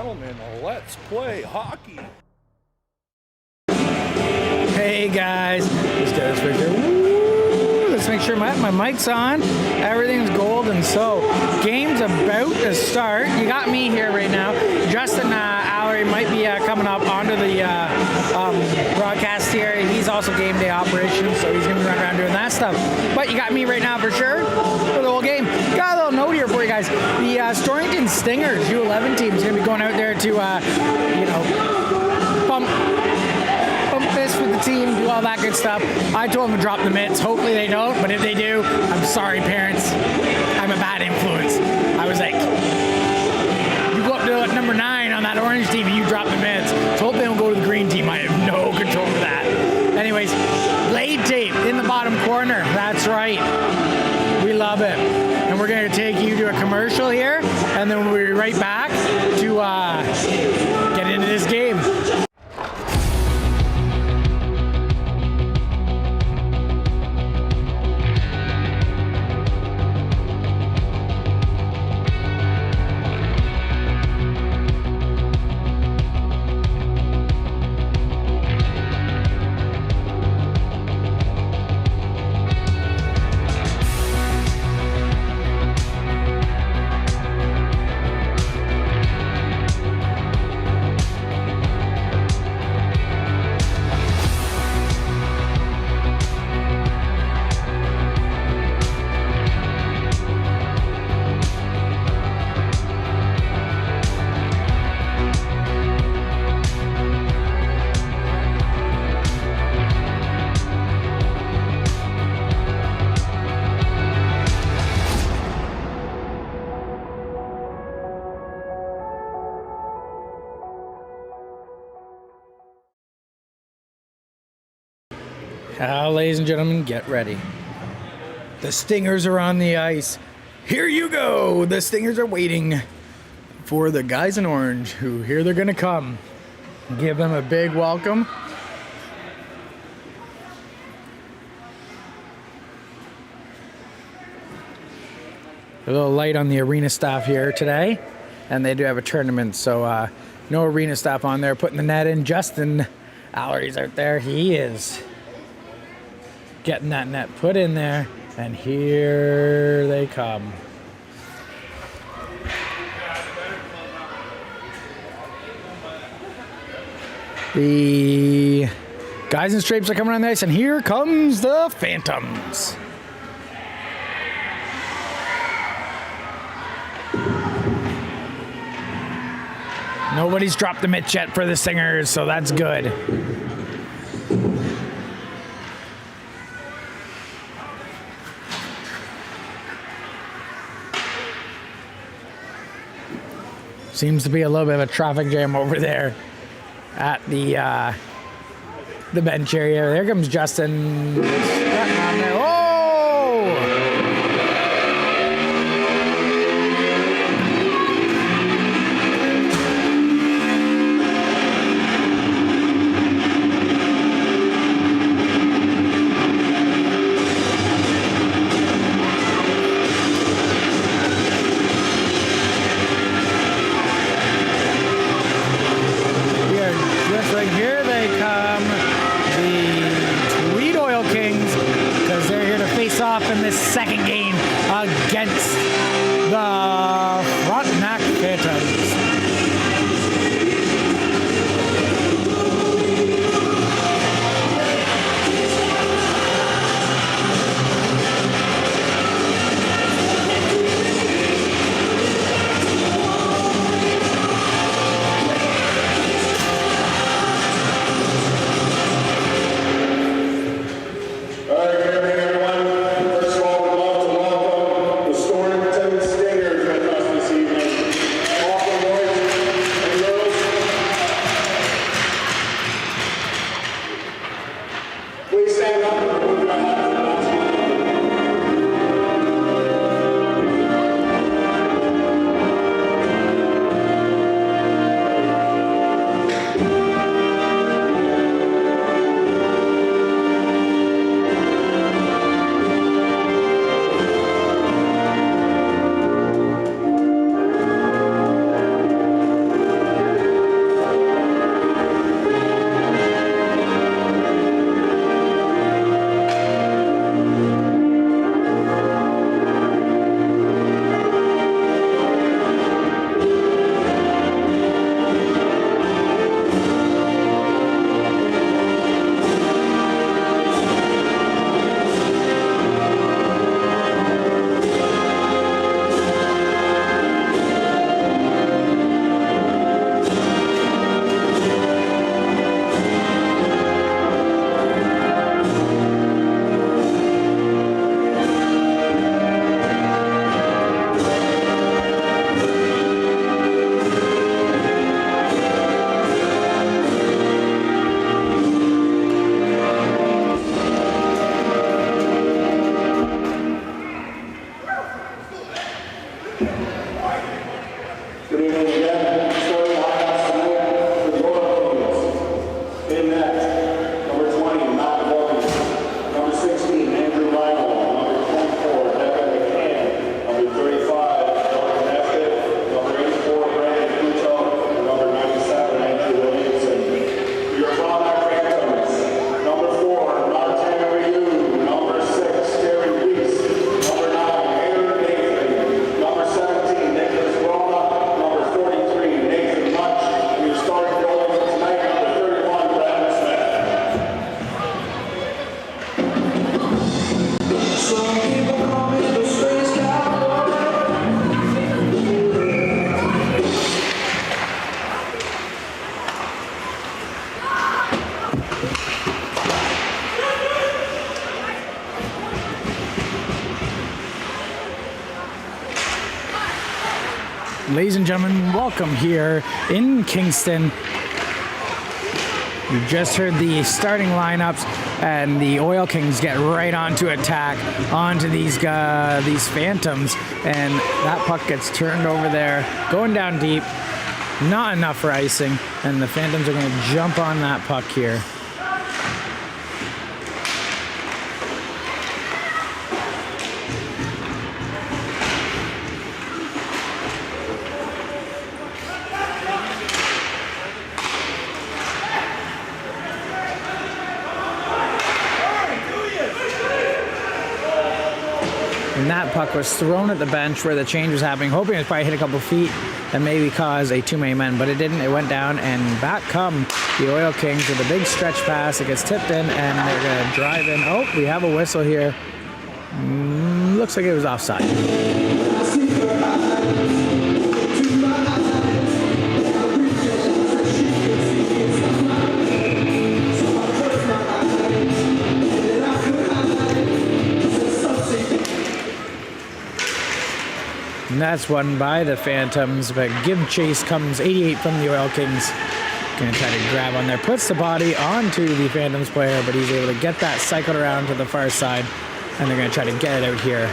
gentlemen, let's play hockey. Hey guys, let's get this picture. Woo! Let's make sure my mic's on. Everything's golden. So, game's about to start. You got me here right now. Justin Allery might be coming up onto the broadcast here. He's also game day operations, so he's going to be running around doing that stuff. But you got me right now for sure for the whole game. Got a little note here for you guys. The Storrington Stingers U11 team is going to be going out there to, bump this with the team, do all that good stuff. I told them to drop the mitts. Hopefully they don't, but if they do, I'm sorry, parents. I'm a bad influence. I was like, you go up to number 9 on that orange team and you drop the mitts. So hopefully they don't go to the green team. I have no control over that. Anyways, blade tape in the bottom corner. That's right. We love it. And we're going to take you to a commercial here, and then we'll be right back to get into this game. Ladies and gentlemen, get ready. The Stingers are on the ice. Here you go. The Stingers are waiting for the guys in orange, who here they're going to come. Give them a big welcome. A little light on the arena staff here today, and they do have a tournament, so no arena staff on there putting the net in. Justin Allery's out there. He is getting that net put in there, and here they come. The guys in stripes are coming on the ice, and here comes the Phantoms. Nobody's dropped the mitts yet for the Stingers, so that's good. Seems to be a little bit of a traffic jam over there at the bench area. There comes Justin. Oh! Here they come, the Tweed because they're here to face off in this second game against the Frontenac Phantoms. Good evening, everyone. First of all, we'd love to welcome the Storrington Ladies and gentlemen, welcome here in Kingston. You just heard the starting lineups, and the Oil Kings get right onto attack onto these Phantoms, and that puck gets turned over there, going down deep. Not enough for icing, and the Phantoms are going to jump on that puck here. And that puck was thrown at the bench where the change was happening, hoping it probably hit a couple feet and maybe cause a two-man man, but it didn't. It went down, and back come the Oil Kings with a big stretch pass. It gets tipped in, and they're going to drive in. Oh, we have a whistle here. Looks like it was offside. And that's won by the Phantoms, but give chase comes 88 from the Oil Kings. Gonna try to grab on there, puts the body onto the Phantoms player, but he's able to get that cycled around to the far side, and they're gonna try to get it out here.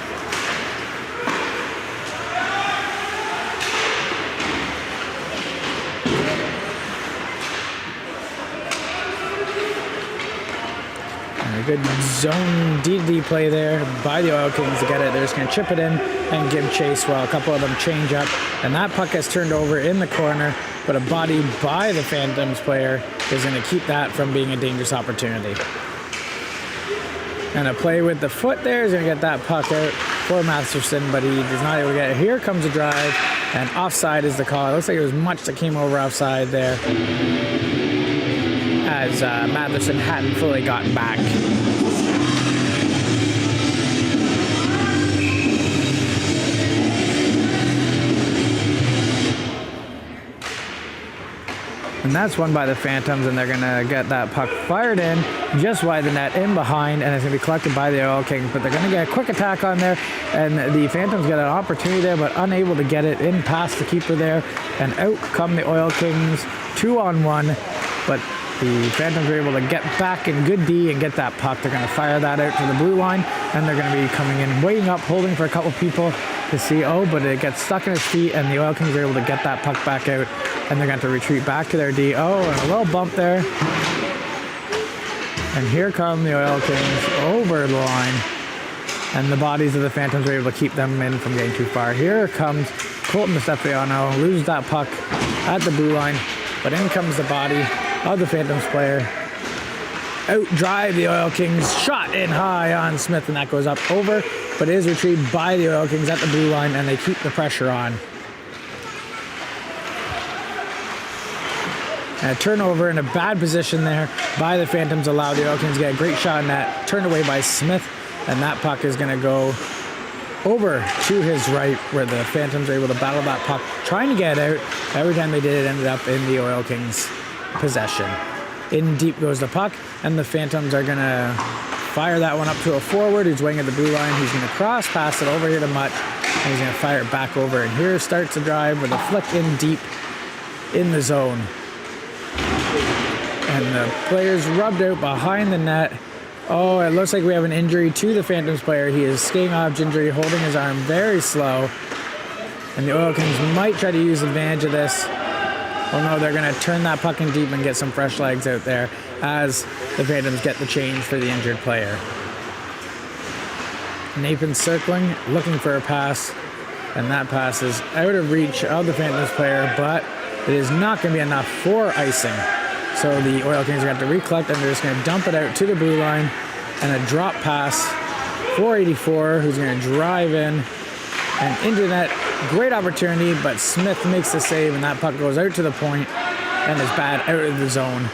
A good zone D play there by the Oil Kings to get it. They're just going to chip it in and give chase while a couple of them change up. And that puck gets turned over in the corner, but a body by the Phantoms player is going to keep that from being a dangerous opportunity. And a play with the foot there is going to get that puck out for Masterson, but he does not able to get it. Here comes a drive, and offside is the call. It looks like it was much that came over offside there, as Matheson hadn't fully gotten back. And that's won by the Phantoms, and they're going to get that puck fired in just wide the net in behind, and it's going to be collected by the Oil Kings, but they're going to get a quick attack on there, and the Phantoms get an opportunity there, but unable to get it in past the keeper there, and out come the Oil Kings 2-on-1, but the Phantoms are able to get back in good D and get that puck. They're going to fire that out to the blue line, and they're going to be coming in, waiting up, holding for a couple people to see, but it gets stuck in his feet, and the Oil Kings are able to get that puck back out, and they're going to have to retreat back to their D. And a little bump there. And here come the Oil Kings over the line, and the bodies of the Phantoms are able to keep them in from getting too far. Here comes Colton Stefaano, loses that puck at the blue line, but in comes the body of the Phantoms player. Out drive the Oil Kings, shot in high on Smith, and that goes up over, but it is retrieved by the Oil Kings at the blue line, and they keep the pressure on. And a turnover in a bad position there by the Phantoms allowed the Oil Kings to get a great shot in that, turned away by Smith, and that puck is going to go over to his right, where the Phantoms are able to battle that puck, trying to get it out. Every time they did, it ended up in the Oil Kings' possession. In deep goes the puck, and the Phantoms are going to fire that one up to a forward who's waiting at the blue line. He's going to cross pass it over here to Mutt, and he's going to fire it back over. And here starts the drive with a flick in deep in the zone. And the player's rubbed out behind the net. It looks like we have an injury to the Phantoms player. He is skating off injury, holding his arm very slow. And the Oil Kings might try to use advantage of this. Oh no, they're going to turn that puck in deep and get some fresh legs out there as the Phantoms get the change for the injured player. Nathan's circling, looking for a pass, and that pass is out of reach of the Phantoms player, but it is not going to be enough for icing. So the Oil Kings are going to have to recollect, and they're just going to dump it out to the blue line, and a drop pass for 84, who's going to drive in and into the net. Great opportunity, but Smith makes the save, and that puck goes out to the point and is bad out of the zone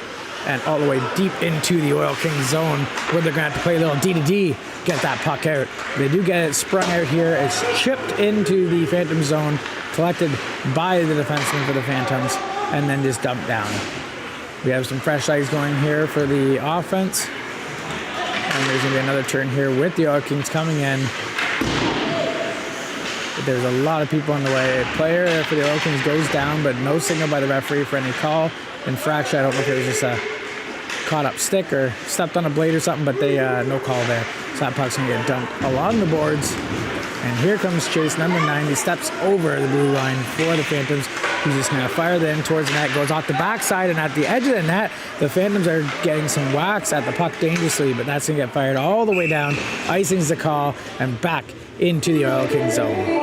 and all the way deep into the Oil Kings zone, where they're going to have to play a little D-to-D, get that puck out. They do get it sprung out here. It's chipped into the Phantom zone, collected by the defenseman for the Phantoms, and then just dumped down. We have some fresh legs going here for the offense, and there's going to be another turn here with the Oil Kings coming in. There's a lot of people on the way. A player for the Oil Kings goes down, but no signal by the referee for any call. Infraction, I don't know if it was just a caught up stick or stepped on a blade or something, but they no call there. So that puck's going to get dumped along the boards. And here comes Chase, number 9. He steps over the blue line for the Phantoms. He's just going to fire that in towards the net. Goes off the backside, and at the edge of the net, the Phantoms are getting some whacks at the puck dangerously, but that's going to get fired all the way down. Icing's the call, and back into the Oil Kings zone.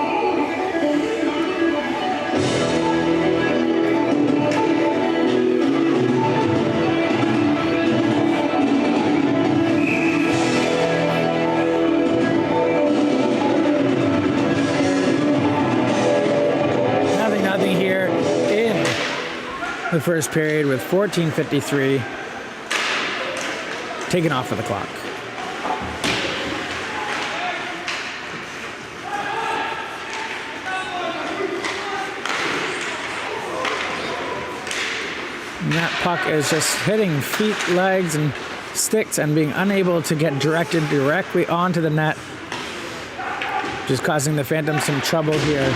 The first period with 14:53 taken off of the clock. And that puck is just hitting feet, legs, and sticks and being unable to get directed directly onto the net, just causing the Phantoms some trouble here.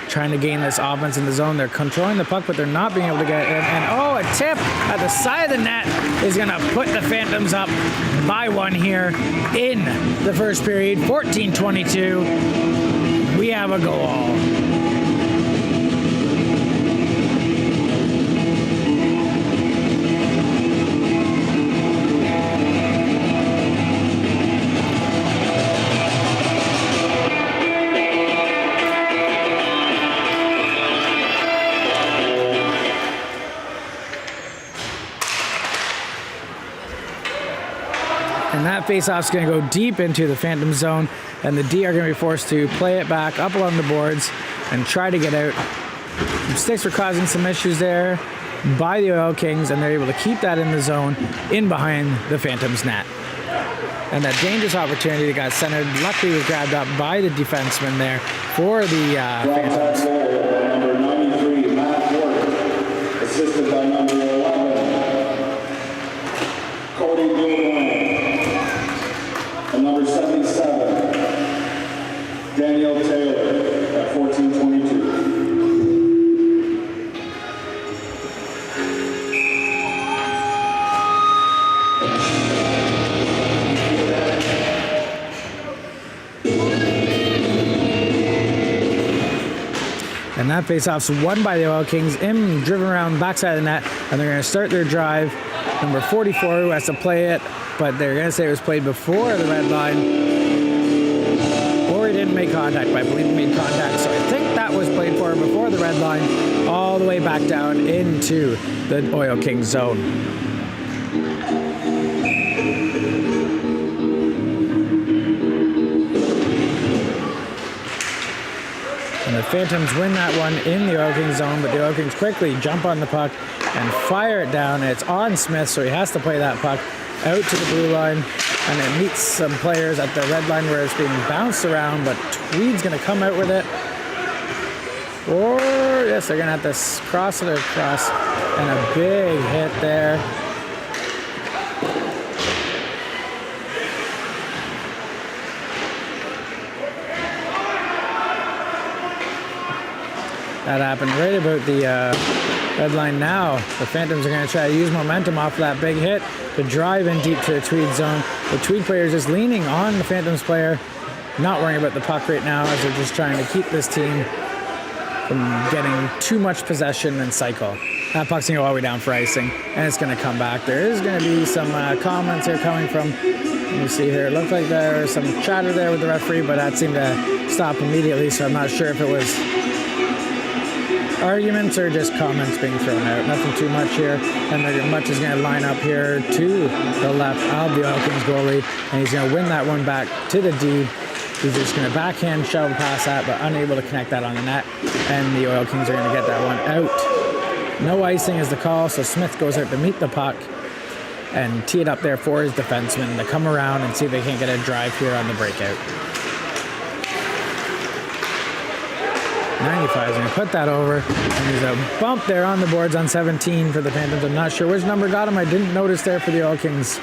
Trying to gain this offense in the zone. They're controlling the puck, but they're not being able to get it in. And oh, a tip at the side of the net is going to put the Phantoms up by 1 here in the first period. 14:22. We have a goal. And that face-off is going to go deep into the Phantom zone, and the D are going to be forced to play it back up along the boards and try to get out. Some sticks were causing some issues there by the Oil Kings, and they're able to keep that in the zone in behind the Phantom's net. And that dangerous opportunity that got centered luckily was grabbed up by the defenseman there for the Phantoms. Number 93, Matt Ward, assisted by number 11, Cody Bloomway. And number 77, Daniel Taylor at 14:22. And that faceoff's won by the Oil Kings, driven around backside of the net, and they're going to start their drive. Number 44 who has to play it, but they're going to say it was played before the red line, or he didn't make contact, but I believe he made contact, so I think that was played for before the red line, all the way back down into the Oil Kings zone. And the Phantoms win that one in the Oil Kings zone, but the Oil Kings quickly jump on the puck and fire it down. And it's on Smith, so he has to play that puck out to the blue line, and it meets some players at the red line where it's being bounced around, but Tweed's going to come out with it. Or, yes, they're going to have to cross it across, and a big hit there. That happened right about the red line now. The Phantoms are going to try to use momentum off of that big hit to drive in deep to the Tweed zone. The Tweed player is just leaning on the Phantoms player, not worrying about the puck right now, as they're just trying to keep this team from getting too much possession and cycle. That puck's going to go all the way down for icing, and it's going to come back. There is going to be some comments here coming from, let me see here, it looked like there was some chatter there with the referee, but that seemed to stop immediately, so I'm not sure if it was arguments or just comments being thrown out. Nothing too much here, and Much is going to line up here to the left of the Oil Kings goalie, and he's going to win that one back to the D. He's just going to backhand shove past that, but unable to connect that on the net, and the Oil Kings are going to get that one out. No icing is the call, so Smith goes out to meet the puck and tee it up there for his defenseman to come around and see if they can't get a drive here on the breakout. 95 is going to put that over, and there's a bump there on the boards on 17 for the Phantoms. I'm not sure which number got him. I didn't notice there for the Oil Kings.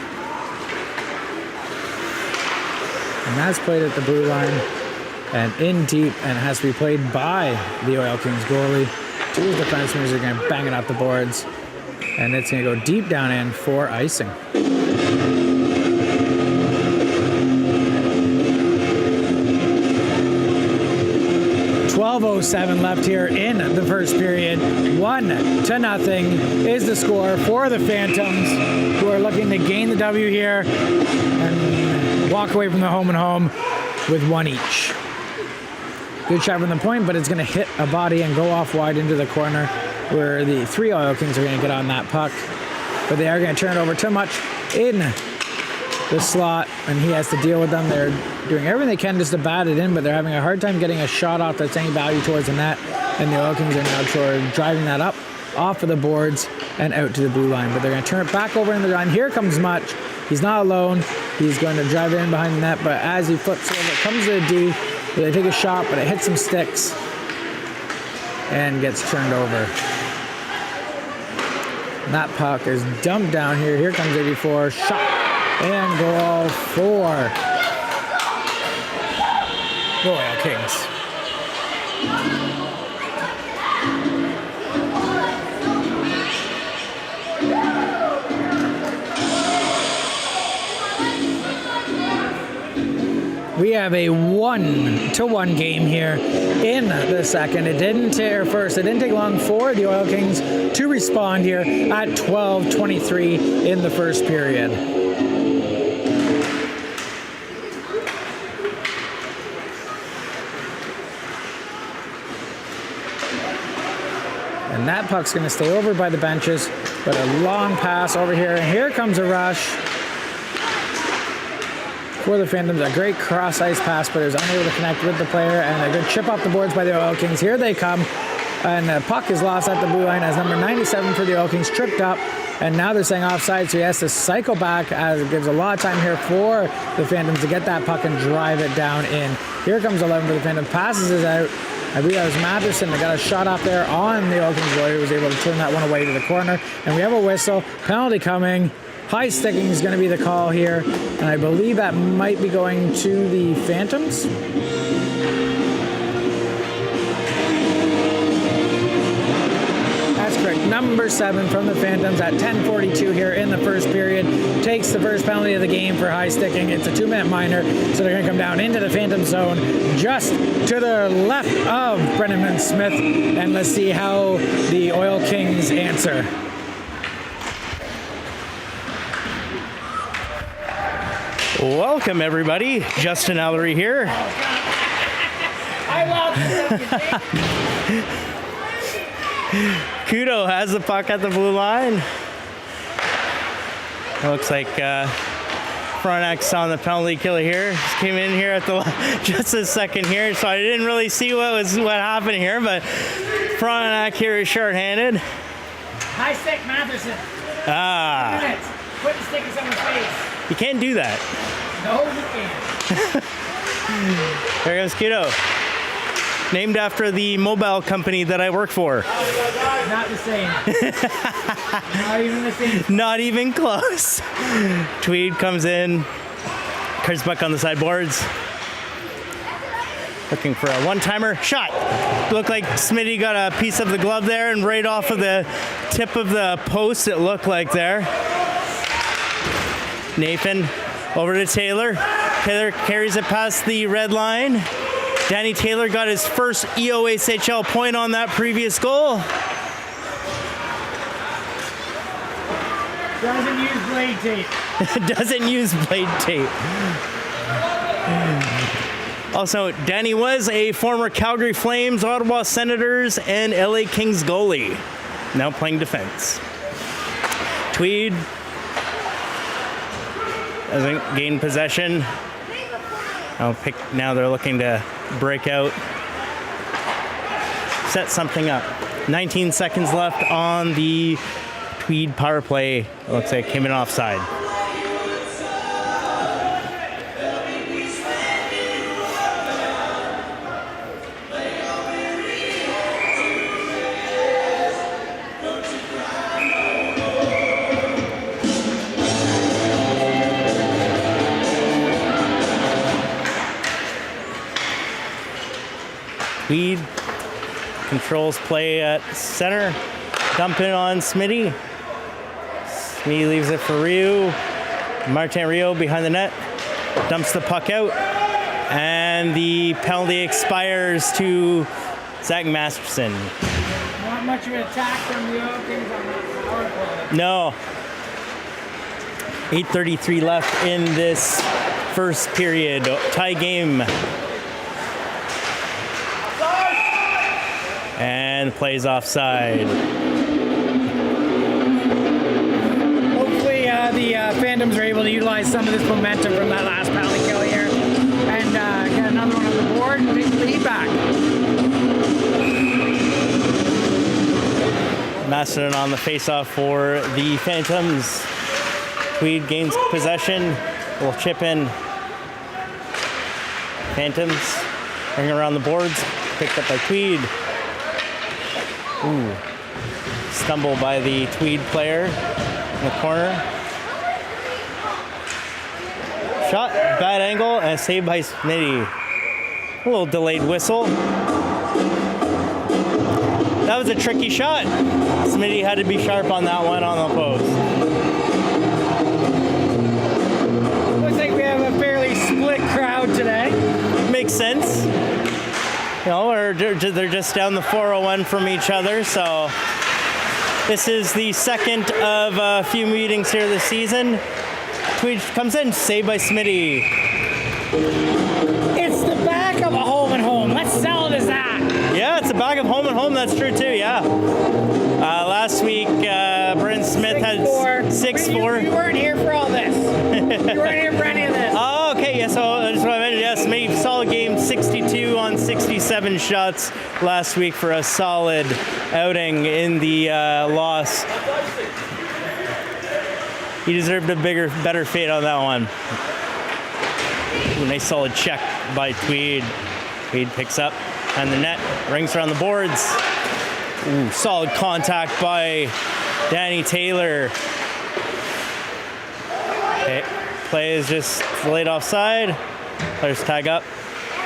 And that's played at the blue line. and in deep, and it has to be played by the Oil Kings goalie. Two defensemen are going to bang it off the boards, and it's going to go deep down in for icing. 12:07 left here in the first period. 1-0 is the score for the Phantoms, who are looking to gain the W here and walk away from the home and home with one each. Good shot from the point, but it's going to hit a body and go off wide into the corner, where the three Oil Kings are going to get on that puck. But they are going to turn it over too much in the slot, and he has to deal with them. They're doing everything they can just to bat it in, but they're having a hard time getting a shot off that's any value towards the net, and the Oil Kings are now driving that up off of the boards and out to the blue line. But they're going to turn it back over in the run. Here comes Much. He's not alone. He's going to drive it in behind the net, but as he flips over, it comes to the D. They take a shot, but it hits some sticks and gets turned over. And that puck is dumped down here. Here comes 84. Shot and goal for the Oil Kings. We have a 1-1 game here in the second. It didn't take long for the Oil Kings to respond here at 12:23 in the first period. And that puck's going to stay over by the benches, but a long pass over here. And here comes a rush for the Phantoms. A great cross-ice pass, but is unable to connect with the player. And a good chip off the boards by the Oil Kings. Here they come. And the puck is lost at the blue line as number 97 for the Oil Kings tripped up. And now they're saying offside, so he has to cycle back, as it gives a lot of time here for the Phantoms to get that puck and drive it down in. Here comes 11 for the Phantoms. Passes it out. I believe that was Matheson that got a shot off there on the Oil Kings goalie, who was able to turn that one away to the corner. And we have a whistle. Penalty coming. High sticking is going to be the call here. And I believe that might be going to the Phantoms. That's correct. Number 7 from the Phantoms at 10:42 here in the first period. Takes the first penalty of the game for high sticking. It's a 2-minute minor, so they're going to come down into the Phantom zone just to the left of Brennan Smith. And let's see how the Oil Kings answer. Welcome, everybody. Justin Allery here. I love Kudo has the puck at the blue line. Looks like Frontenac on the penalty killer here. Just came in here at the just a second here, so I didn't really see what happened here. But Frontenac here is shorthanded. High stick, Matheson. Put the stick in someone's face. You can't do that. No, you can't. There goes Kudo. Named after the mobile company that I work for. Not the same. Not even the same. Not even close. Tweed comes in. Curves back on the sideboards. Looking for a one-timer. Shot. Looked like Smitty got a piece of the glove there, and right off of the tip of the post it looked like there. Nathan over to Taylor. Taylor carries it past the red line. Danny Taylor got his first EOHL point on that previous goal. Doesn't use blade tape. Doesn't use blade tape. Also, Danny was a former Calgary Flames, Ottawa Senators, and LA Kings goalie. Now playing defense. Tweed doesn't gain possession. Now they're looking to break out. Set something up. 19 seconds left on the Tweed power play. It looks like it came in offside. Tweed controls play at center. Dump in on Smitty. Smitty leaves it for Ryu. Martin Rio behind the net. Dumps the puck out. And the penalty expires to Zach Masterson. Not much of an attack from the Oakings on that power play. No. 8:33 left in this first period. Tie game. And plays offside. Hopefully the Phantoms are able to utilize some of this momentum from that last penalty kill here and get another one on the board and take the lead back. Masterson on the faceoff for the Phantoms. Tweed gains possession. Will chip in. Phantoms bring around the boards. Picked up by Tweed. Ooh. Stumble by the Tweed player in the corner. Shot, bad angle, and a save by Smitty. A little delayed whistle. That was a tricky shot. Smitty had to be sharp on that one on the post. Looks like we have a fairly split crowd today. Makes sense. You know, or they're just down the 401 from each other, so this is the second of a few meetings here this season. Tweed comes in, saved by Smitty. It's the back of a home and home. Let's sell it as that. Yeah, it's a bag of home and home. That's true too. Yeah. Last week, Brent Smith had 6-4. You weren't here for all this. You weren't here for any of this. Oh, okay. Yeah. So that's what I mentioned. Yes, made solid game. 62 on 67 shots last week for a solid outing in the loss. He deserved a better fate on that one. Ooh, nice solid check by Tweed. Tweed picks up and the net, rings around the boards. Ooh, solid contact by Danny Taylor. Okay, play is just laid offside. Players tag up,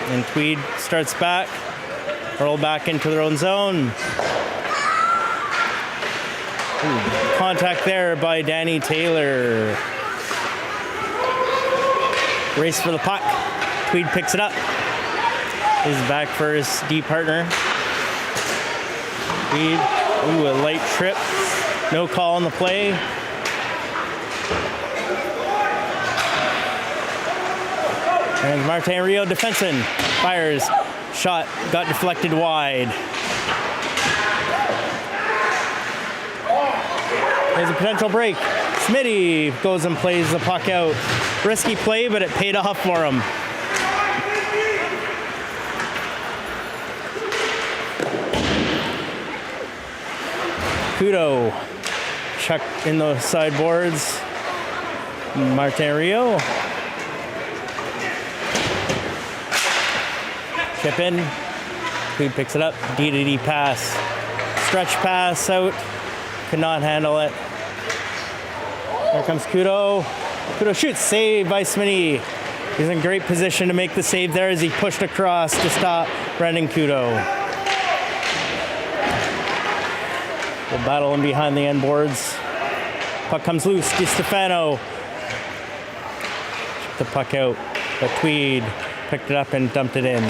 and Tweed starts back, roll back into their own zone. Ooh, contact there by Danny Taylor. Race for the puck. Tweed picks it up. Is back for his D partner. Tweed, ooh, a light trip. No call on the play. And Martin Rio defenseman fires. Shot got deflected wide. There's a potential break. Smitty goes and plays the puck out. Risky play, but it paid off for him. Kudo chuck in the sideboards. Martin Rio. Chip in. Tweed picks it up. D-to-D pass. Stretch pass out. Could not handle it. Here comes Kudo. Kudo shoots. Save by Smitty. He's in great position to make the save there as he pushed across to stop Brendan Kudo. We'll battle him behind the end boards. Puck comes loose. DiStefano. Took the puck out. But Tweed picked it up and dumped it in.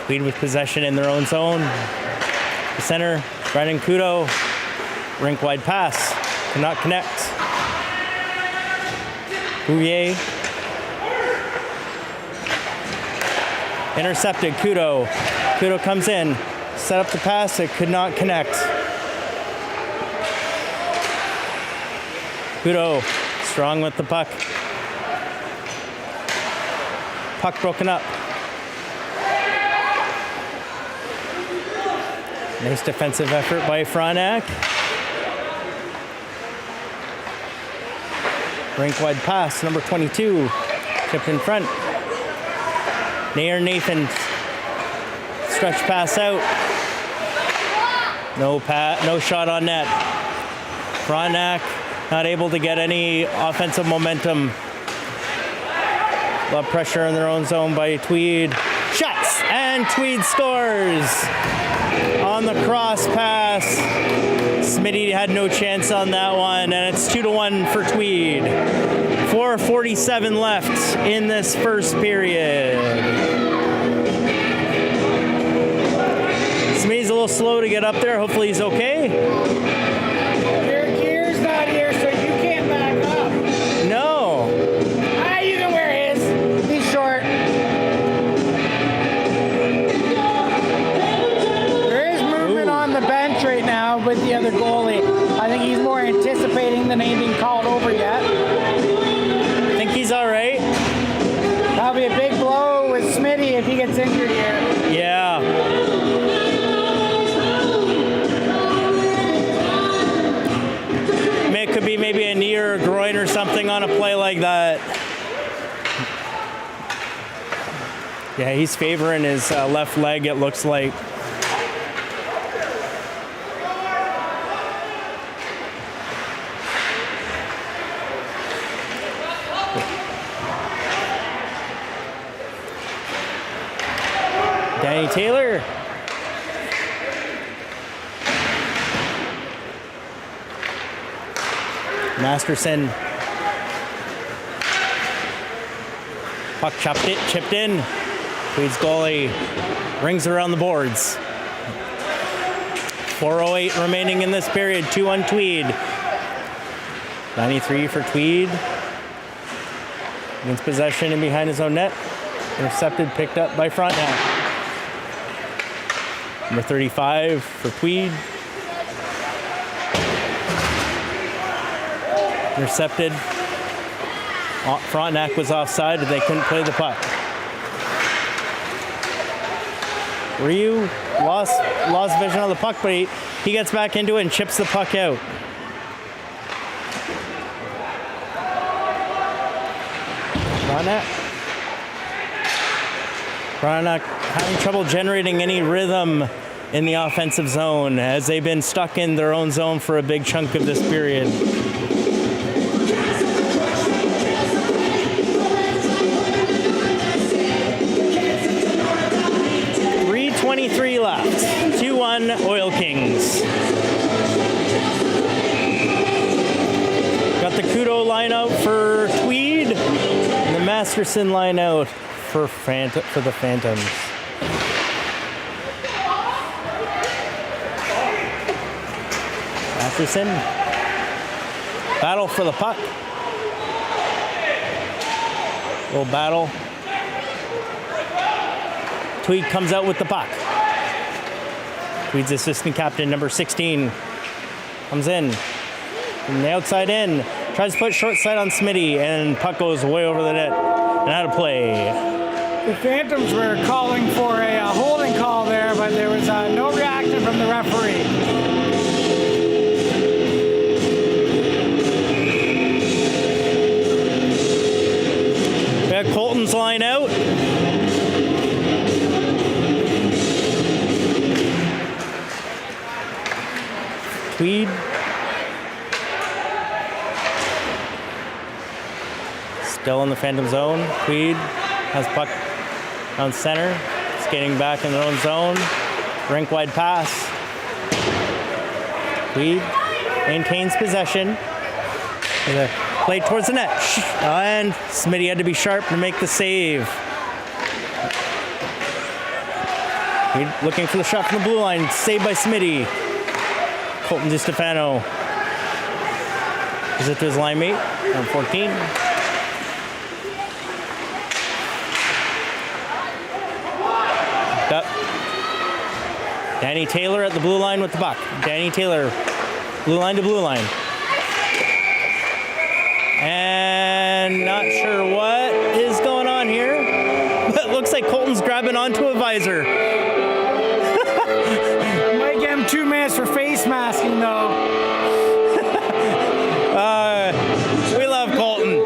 Tweed with possession in their own zone. The center, Brendan Kudo. Rink wide pass. Cannot connect. Bouvier. Intercepted. Kudo. Kudo comes in. Set up the pass. It could not connect. Kudo strong with the puck. Puck broken up. Nice defensive effort by Frontenac. Rink wide pass, number 22. Tipped in front. Nathan. Stretch pass out. No shot on net. Frontenac not able to get any offensive momentum. A lot of pressure in their own zone by Tweed. Shots, and Tweed scores on the cross pass. Smitty had no chance on that one, and it's 2-1 for Tweed. 4:47 left in this first period. Smitty's a little slow to get up there. Hopefully he's okay. Your gear's not here, so you can't back up. No. Ah, you can wear his. He's short. There is movement on the bench right now with the other goalie. I think he's more anticipating than anything called over yet. I think he's all right. That'll be a big blow with Smitty if he gets injured here. Yeah. It could be maybe a knee or a groin or something on a play like that. Yeah, he's favoring his left leg, it looks like. Danny Taylor. Masterson. Puck chipped in. Tweed's goalie rings around the boards. 4:08 remaining in this period. 2-1 Tweed. 93 for Tweed. Wins possession in behind his own net. Intercepted, picked up by Frontenac. Number 35 for Tweed. Intercepted. Frontenac was offside and they couldn't play the puck. Ryu lost vision of the puck, but he gets back into it and chips the puck out. Frontenac having trouble generating any rhythm in the offensive zone as they've been stuck in their own zone for a big chunk of this period. 3:23 left. 2-1 Oil Kings. Got the Kudo line out for Tweed and the Masterson line out for the Phantoms. Masterson. Battle for the puck. Little battle. Tweed comes out with the puck. Tweed's assistant captain, number 16, comes in from the outside in. Tries to put short side on Smitty, and puck goes way over the net and out of play. The Phantoms were calling for a holding call there, but there was no reaction from the referee. We have Colton's line out. Tweed. Still in the Phantom zone. Tweed has puck down center. Skating back in their own zone. Rink wide pass. Tweed maintains possession. Play towards the net. And Smitty had to be sharp to make the save. Tweed looking for the shot from the blue line. Saved by Smitty. Colton DiStefano is it to his line mate, number 14. Up. Danny Taylor at the blue line with the puck. Danny Taylor, blue line to blue line. And not sure what is going on here, but it looks like Colton's grabbing onto a visor. Might give him 2 minutes for face masking, though. We love Colton.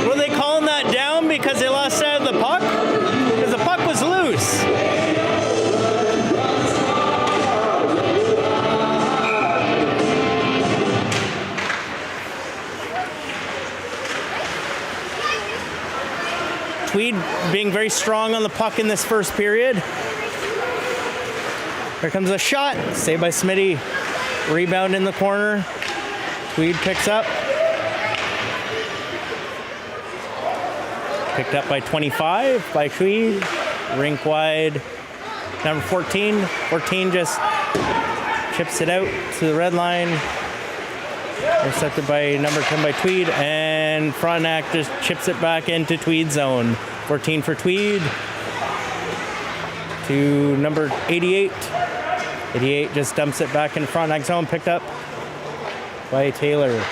Were they calling that down because they lost sight of the puck? Because the puck was loose. Tweed being very strong on the puck in this first period. Here comes a shot, saved by Smitty. Rebound in the corner. Tweed picks up. Picked up by 25 by Tweed. Rink wide. Number 14. 14 just chips it out to the red line. Intercepted by number 10 by Tweed. And Frontenac just chips it back into Tweed zone. 14 for Tweed. To number 88. 88 just dumps it back in Frontenac zone. Picked up by Taylor.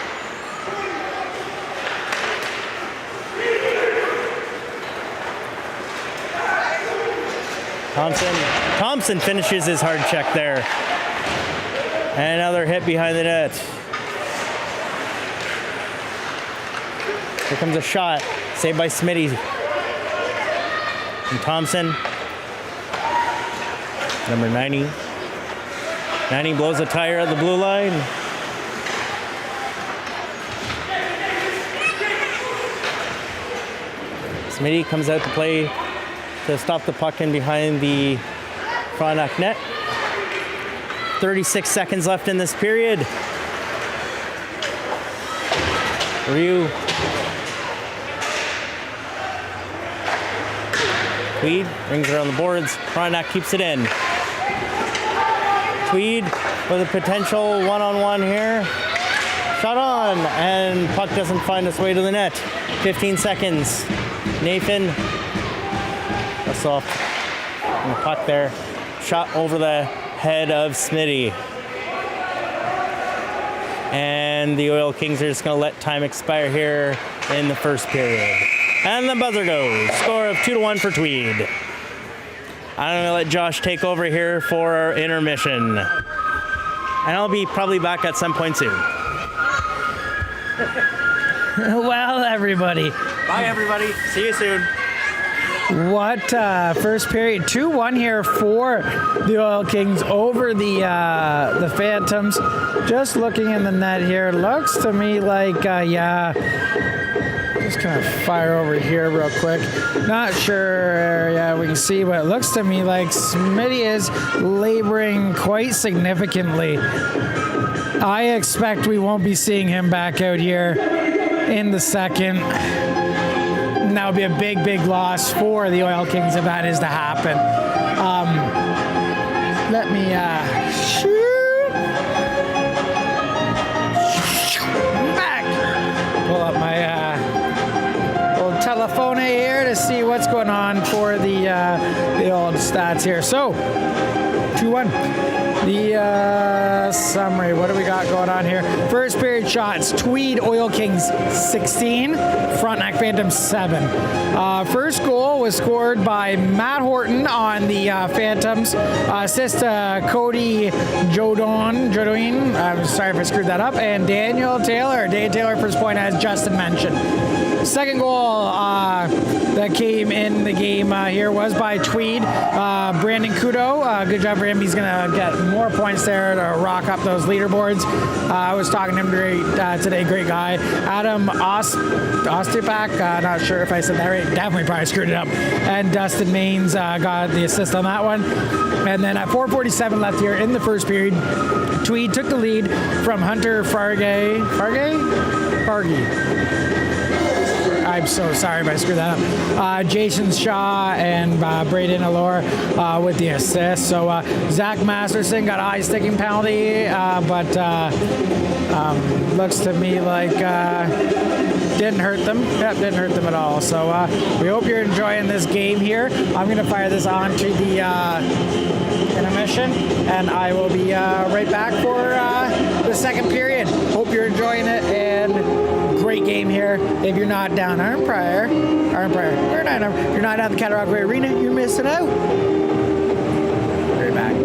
Thompson finishes his hard check there. And another hit behind the net. Here comes a shot. Saved by Smitty. And Thompson. Number 90. 90 blows a tire at the blue line. Smitty comes out to play to stop the puck in behind the Frontenac net. 36 seconds left in this period. Ryu. Tweed brings it on the boards. Frontenac keeps it in. Tweed with a potential one-on-one here. Shot on, and puck doesn't find its way to the net. 15 seconds. Nathan, that's off the puck there. Shot over the head of Smitty. And the Oil Kings are just going to let time expire here in the first period. And the buzzer goes. Score of 2-1 for Tweed. I'm going to let Josh take over here for our intermission. And I'll be probably back at some point soon. Well, everybody. Bye, everybody. See you soon. What first period? 2-1 here for the Oil Kings over the Phantoms. Just looking in the net here, looks to me like just gonna fire over here real quick. Not sure. Yeah, we can see, but it looks to me like Smitty is laboring quite significantly. I expect we won't be seeing him back out here in the second. And that would be a big, big loss for the Oil Kings if that is to happen. Let me back. Pull up my old telephone here to see what's going on for the old stats here. So, 2-1. The summary, what do we got going on here? First period shots, Tweed Oil Kings 16, Frontenac Phantoms 7. First goal was scored by Matt Horton on the Phantoms. Assist Cody Jodoin, I'm sorry if I screwed that up, and Daniel Taylor. Daniel Taylor first point, as Justin mentioned. Second goal that came in the game here was by Tweed. Brandon Kudo, good job for him. He's going to get more points there to rock up those leaderboards. I was talking to him today, great guy. Adam Ostipak, not sure if I said that right, definitely probably screwed it up. And Dustin Maines got the assist on that one. And then at 4:47 left here in the first period, Tweed took the lead from Hunter Farge. I'm so sorry if I screwed that up. Jason Shaw and Braden Allure with the assist. So Zach Masterson got a high sticking penalty, but looks to me like didn't hurt them. Yep, didn't hurt them at all. So we hope you're enjoying this game here. I'm going to fire this on to the intermission, and I will be right back for the second period. Hope you're enjoying it, and great game here. If you're not down you're not down the Cataract Arena, you're missing out. Right back.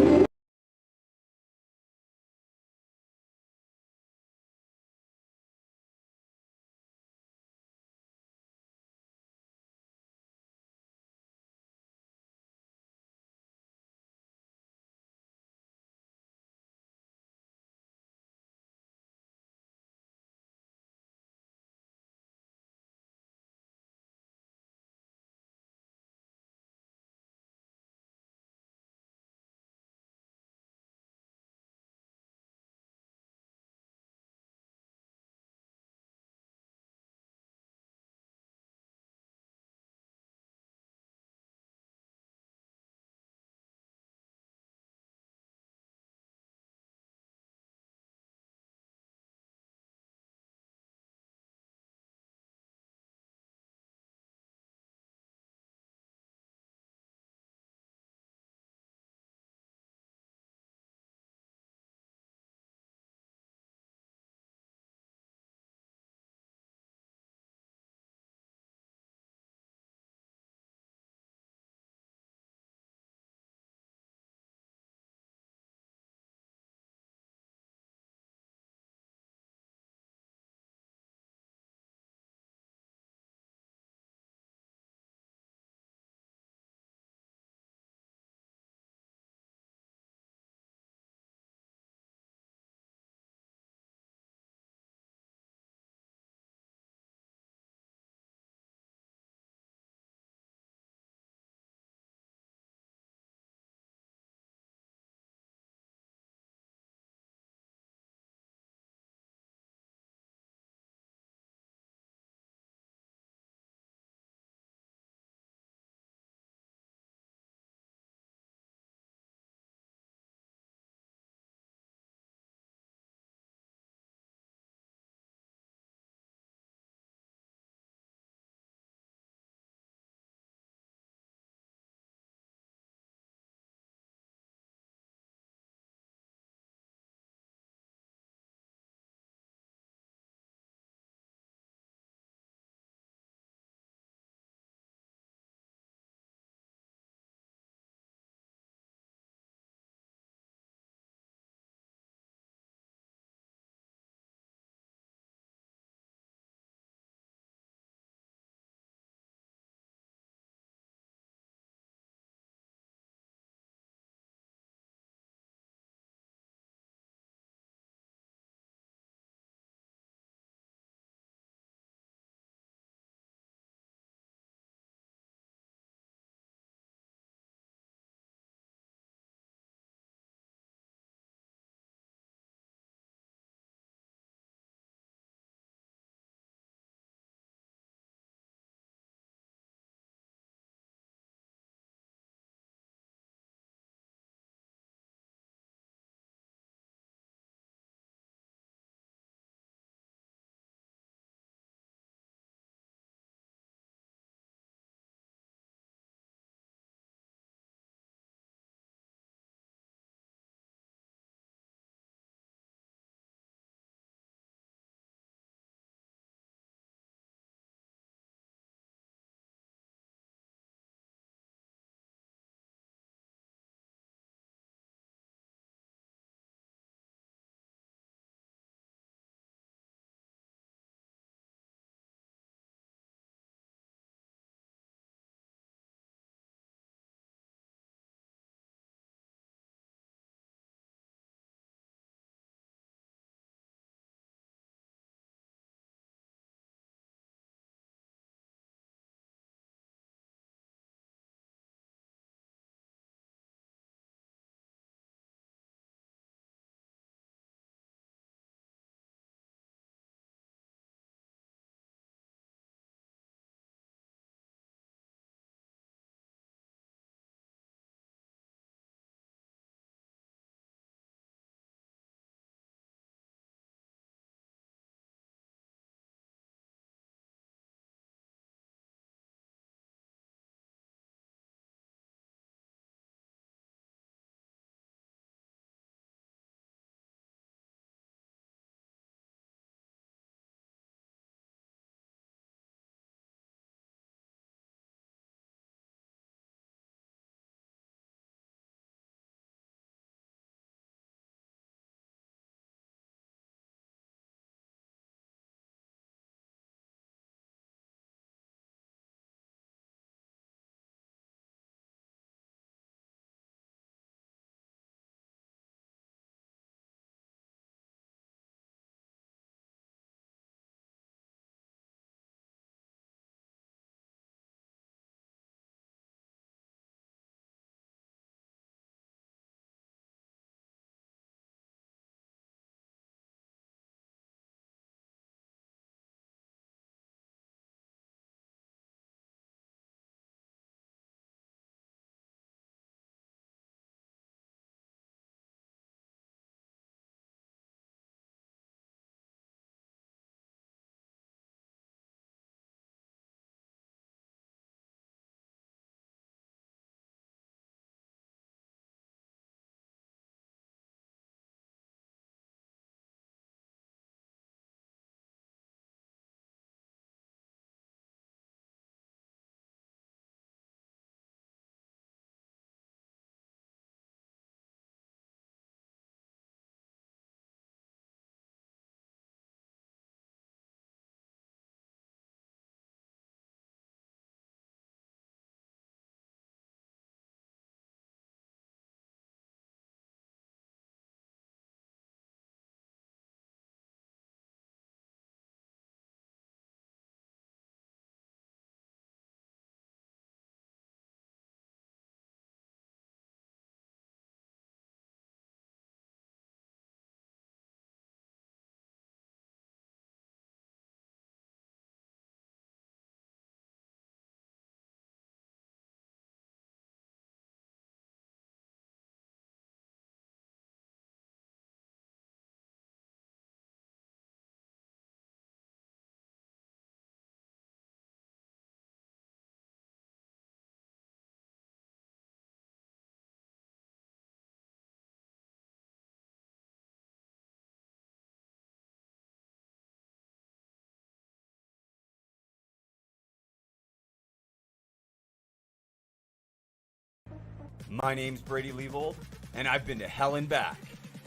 My name's Brady Leavold, and I've been to hell and back.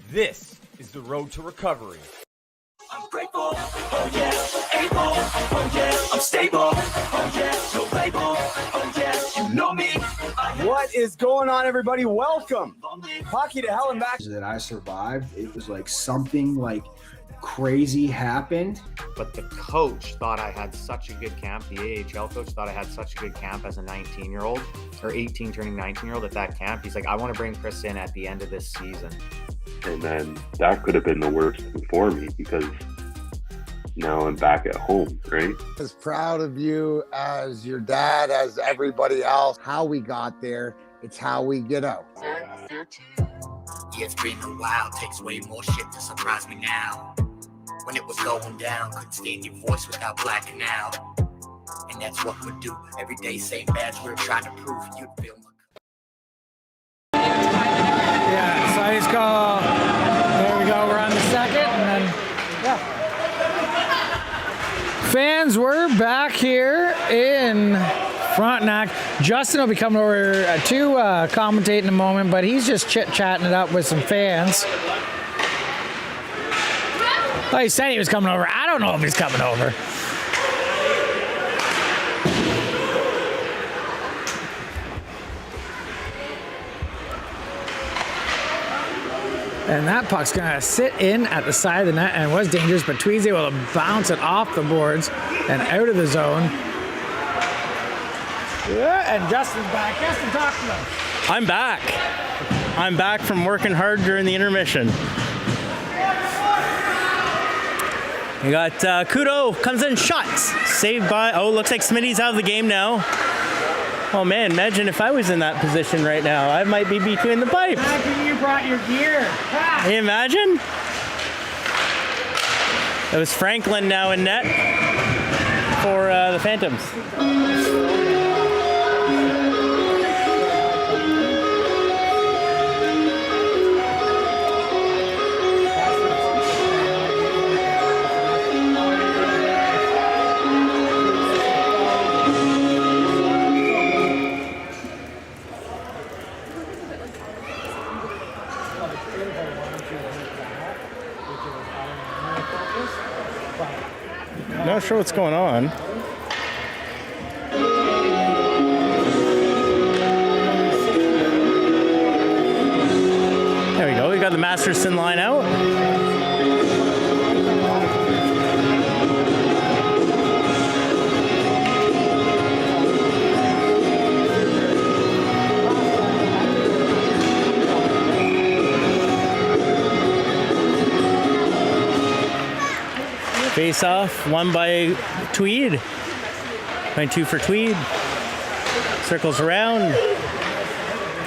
This is the road to recovery. I'm grateful, oh yeah, able, oh yeah, I'm stable, oh yeah, no label, oh yeah, you know me. What is going on, everybody? Welcome. Hockey to Hell and Back. That I survived. It was like something like crazy happened. But the coach thought I had such a good camp. The AHL coach thought I had such a good camp as a 19-year-old or 18 turning 19-year-old at that camp. He's like, I want to bring Chris in at the end of this season. And then that could have been the worst thing for me because now I'm back at home, right? As proud of you as your dad, as everybody else. How we got there, it's how we get out. Yeah, it's been a while, takes way more shit to surprise me now. When it was going down, couldn't stand your voice without blacking out. And that's what we do. Every day, same badge, we're trying to prove you'd feel my... Yeah, so I just go, there we go, we're on the second, and then, yeah. Fans, we're back here in Frontenac. Justin will be coming over to commentate in a moment, but he's just chit-chatting it up with some fans. Well, he said he was coming over. I don't know if he's coming over. And that puck's gonna sit in at the side of the net and was dangerous, but Tweed's able to bounce it off the boards and out of the zone. Yeah, and Justin's back. Justin, talk to him. I'm back. I'm back from working hard during the intermission. We got Kudo comes in, shots. Saved by, looks like Smitty's out of the game now. Oh man, imagine if I was in that position right now. I might be between the pipes. Imagine you brought your gear. Can you imagine? It was Franklin now in net for the Phantoms. Not sure what's going on. There we go. We got the Masterson line out. Face off, won by Tweed. 2 for Tweed. Circles around.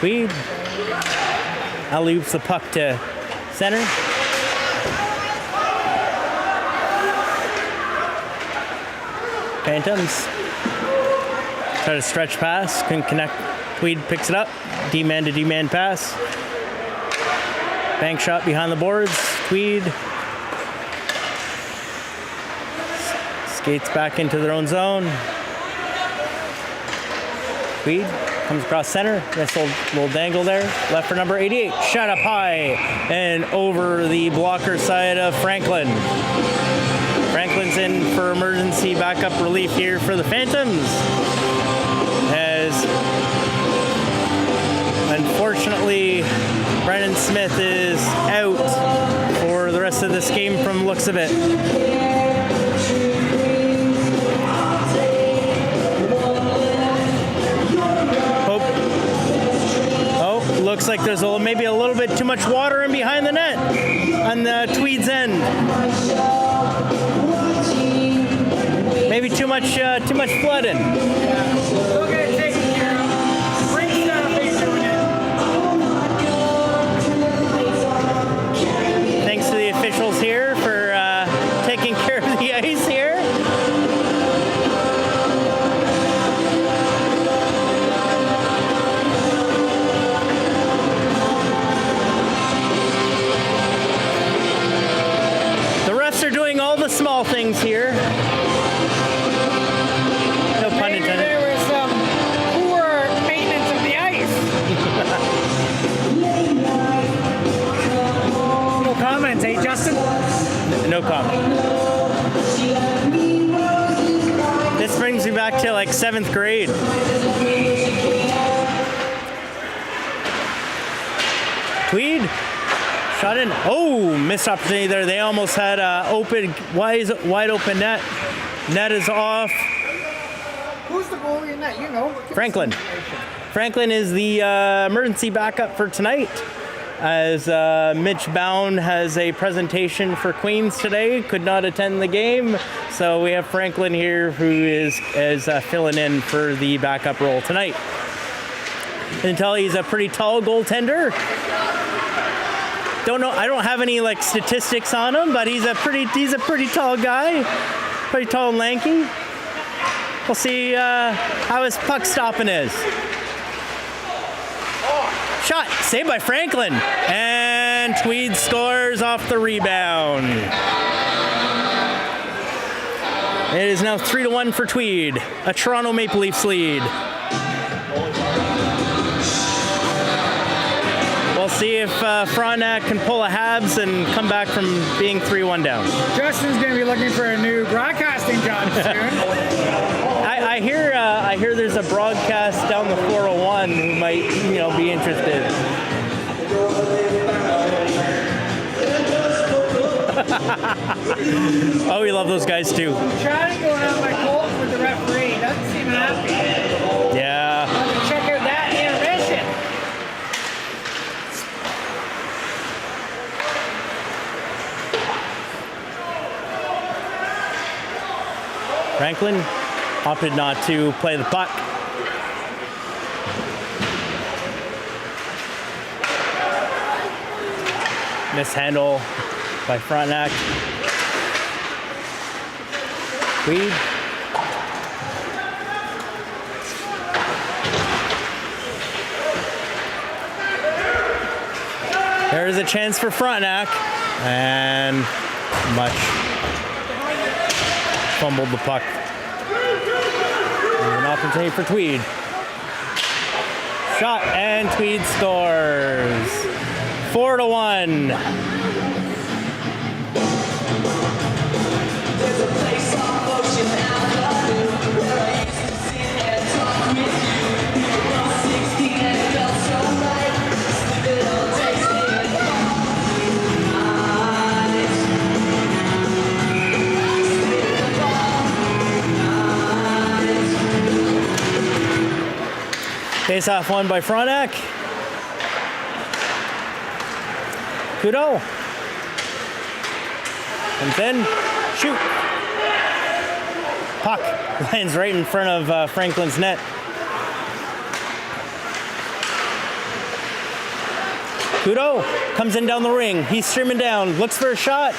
Tweed. Alley-oops the puck to center. Phantoms. Try to stretch pass, couldn't connect. Tweed picks it up. D-man to D-man pass. Bank shot behind the boards. Tweed. Skates back into their own zone. Tweed comes across center. Nice little dangle there. Left for number 88. Shot up high and over the blocker side of Franklin. Franklin's in for emergency backup relief here for the Phantoms. As unfortunately Brennan Smith is out for the rest of this game from the looks of it. Looks like there's maybe a little bit too much water in behind the net on the Tweed's end. Maybe too much flooding. Look at it taken care of. Bring stuff, he's doing it. Thanks to the officials here for taking care of the ice here. Are doing all the small things here. No pun intended. There was some poor maintenance of the ice. No comment. This brings me back to like 7th grade. Tweed, shot in. Oh, missed opportunity there. They almost had wide open net. Net is off. Who's the goalie in that? You know. Franklin. Franklin is the emergency backup for tonight, as Mitch Bound has a presentation for Queens today. Could not attend the game, so we have Franklin here, who is filling in for the backup role tonight. I can tell he's a pretty tall goaltender. Don't know. I don't have any like statistics on him, but he's a pretty tall guy, pretty tall and lanky. We'll see how his puck stopping is. Shot saved by Franklin, and Tweed scores off the rebound. It is now 3-1 for Tweed, a Toronto Maple Leafs lead. We'll see if Frontenac can pull a Habs and come back from being 3-1 down. Justin's going to be looking for a new broadcasting job soon. I hear there's a broadcast down the 401 who might, be interested. Oh, we love those guys too. Trying to go out my Colts with the referee. Doesn't seem happy. Yeah. Check out that intermission. Franklin opted not to play the puck. Mishandle by Frontenac. Tweed. There is a chance for Frontenac, and much fumbled the puck. An opportunity for Tweed. Shot, and Tweed scores. 4-1. Face off won by Frontenac. Kudo. And then shoot. Puck lands right in front of Franklin's net. Kudo comes in down the ring. He's streaming down. Looks for a shot.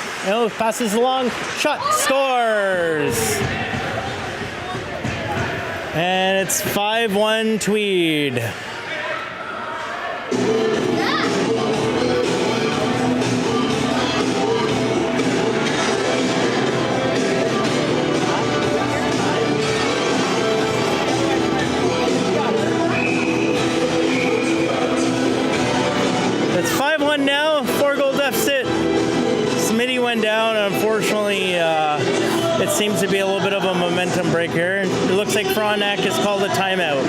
Passes along. Shot. Scores. And it's 5-1 Tweed. It's 5-1 now, 4-goal deficit. Smitty went down, unfortunately. It seems to be a little bit of a momentum break here. It looks like Frontenac has called a timeout.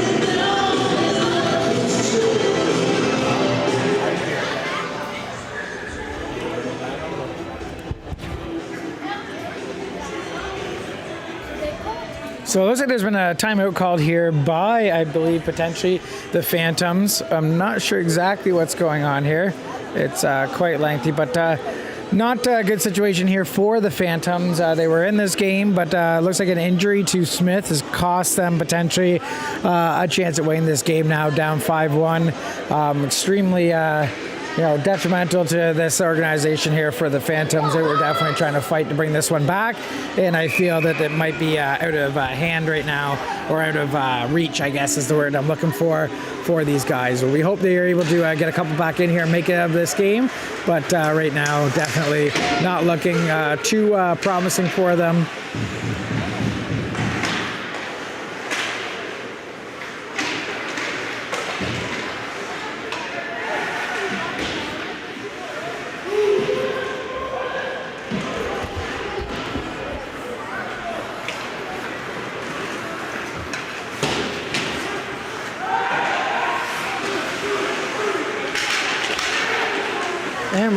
So it looks like there's been a timeout called here by, I believe, potentially the Phantoms. I'm not sure exactly what's going on here. It's quite lengthy, but not a good situation here for the Phantoms. They were in this game, but looks like an injury to Smith has cost them potentially a chance at winning this game now, down 5-1. Extremely detrimental to this organization here for the Phantoms. They were definitely trying to fight to bring this one back, and I feel that it might be out of hand right now, or out of reach, I guess is the word I'm looking for these guys. We hope they are able to get a couple back in here and make it out of this game, but right now definitely not looking too promising for them.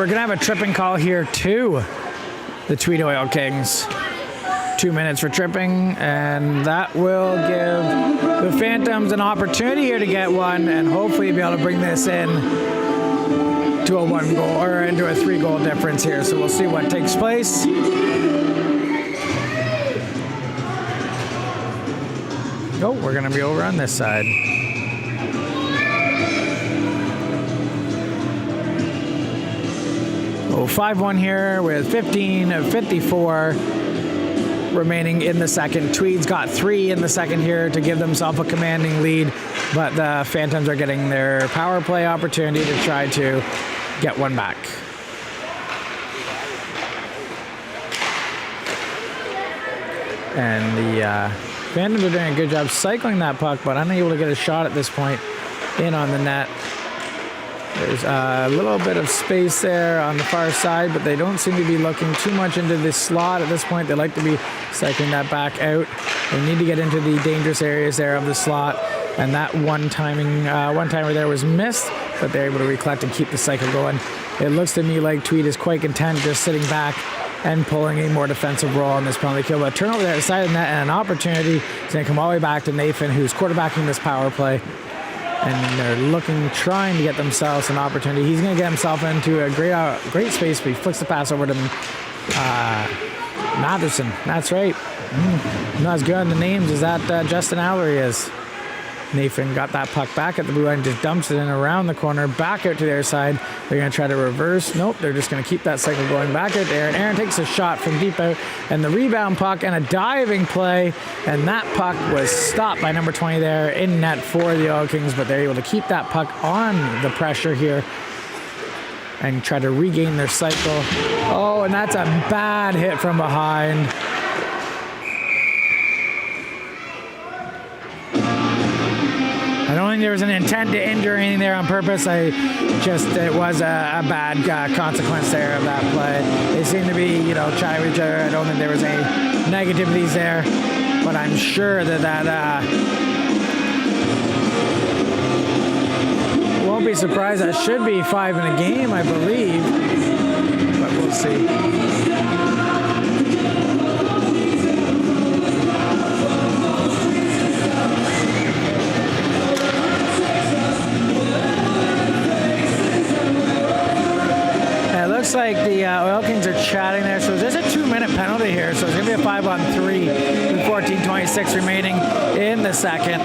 we're going to have a tripping call here to the Tweed Oil Kings. 2 minutes for tripping, and that will give the Phantoms an opportunity here to get one and hopefully be able to bring this in to a 1 goal or into a 3 goal difference here. So we'll see what takes place. Oh, we're going to be over on this side. Oh, 5-1 here with 15 of 54 remaining in the second. Tweed's got 3 in the second here to give themselves a commanding lead, but the Phantoms are getting their power play opportunity to try to get one back. And the Phantoms are doing a good job cycling that puck, but unable to get a shot at this point in on the net. There's a little bit of space there on the far side, but they don't seem to be looking too much into this slot at this point. They like to be cycling that back out. They need to get into the dangerous areas there of the slot, and that one-timer there was missed, but they're able to recollect and keep the cycle going. It looks to me like Tweed is quite content just sitting back and pulling a more defensive role on this penalty kill. But turnover there at the side of the net and an opportunity is going to come all the way back to Nathan, who's quarterbacking this power play. And they're trying to get themselves an opportunity. He's going to get himself into a great space, but he flicks the pass over to Matherson. That's right. Not as good on the names as that Justin Allery is. Nathan got that puck back at the blue line, just dumps it in around the corner, back out to their side. They're going to try to reverse. Nope, they're just going to keep that cycle going back out there. And Aaron takes a shot from deep out, and the rebound puck and a diving play, and that puck was stopped by number 20 there in net for the Oil Kings, but they're able to keep that puck on the pressure here and try to regain their cycle. Oh, and that's a bad hit from behind. I don't think there was an intent to injure anything there on purpose. It was a bad consequence there of that play. They seem to be, chatting with each other. I don't think there was any negativities there, but I'm sure that won't be surprised. That should be 5 in a game, I believe, but we'll see. Looks like the Oil Kings are chatting there. So there's a 2-minute penalty here. So it's going to be a 5-on-3 with 14:26 remaining in the second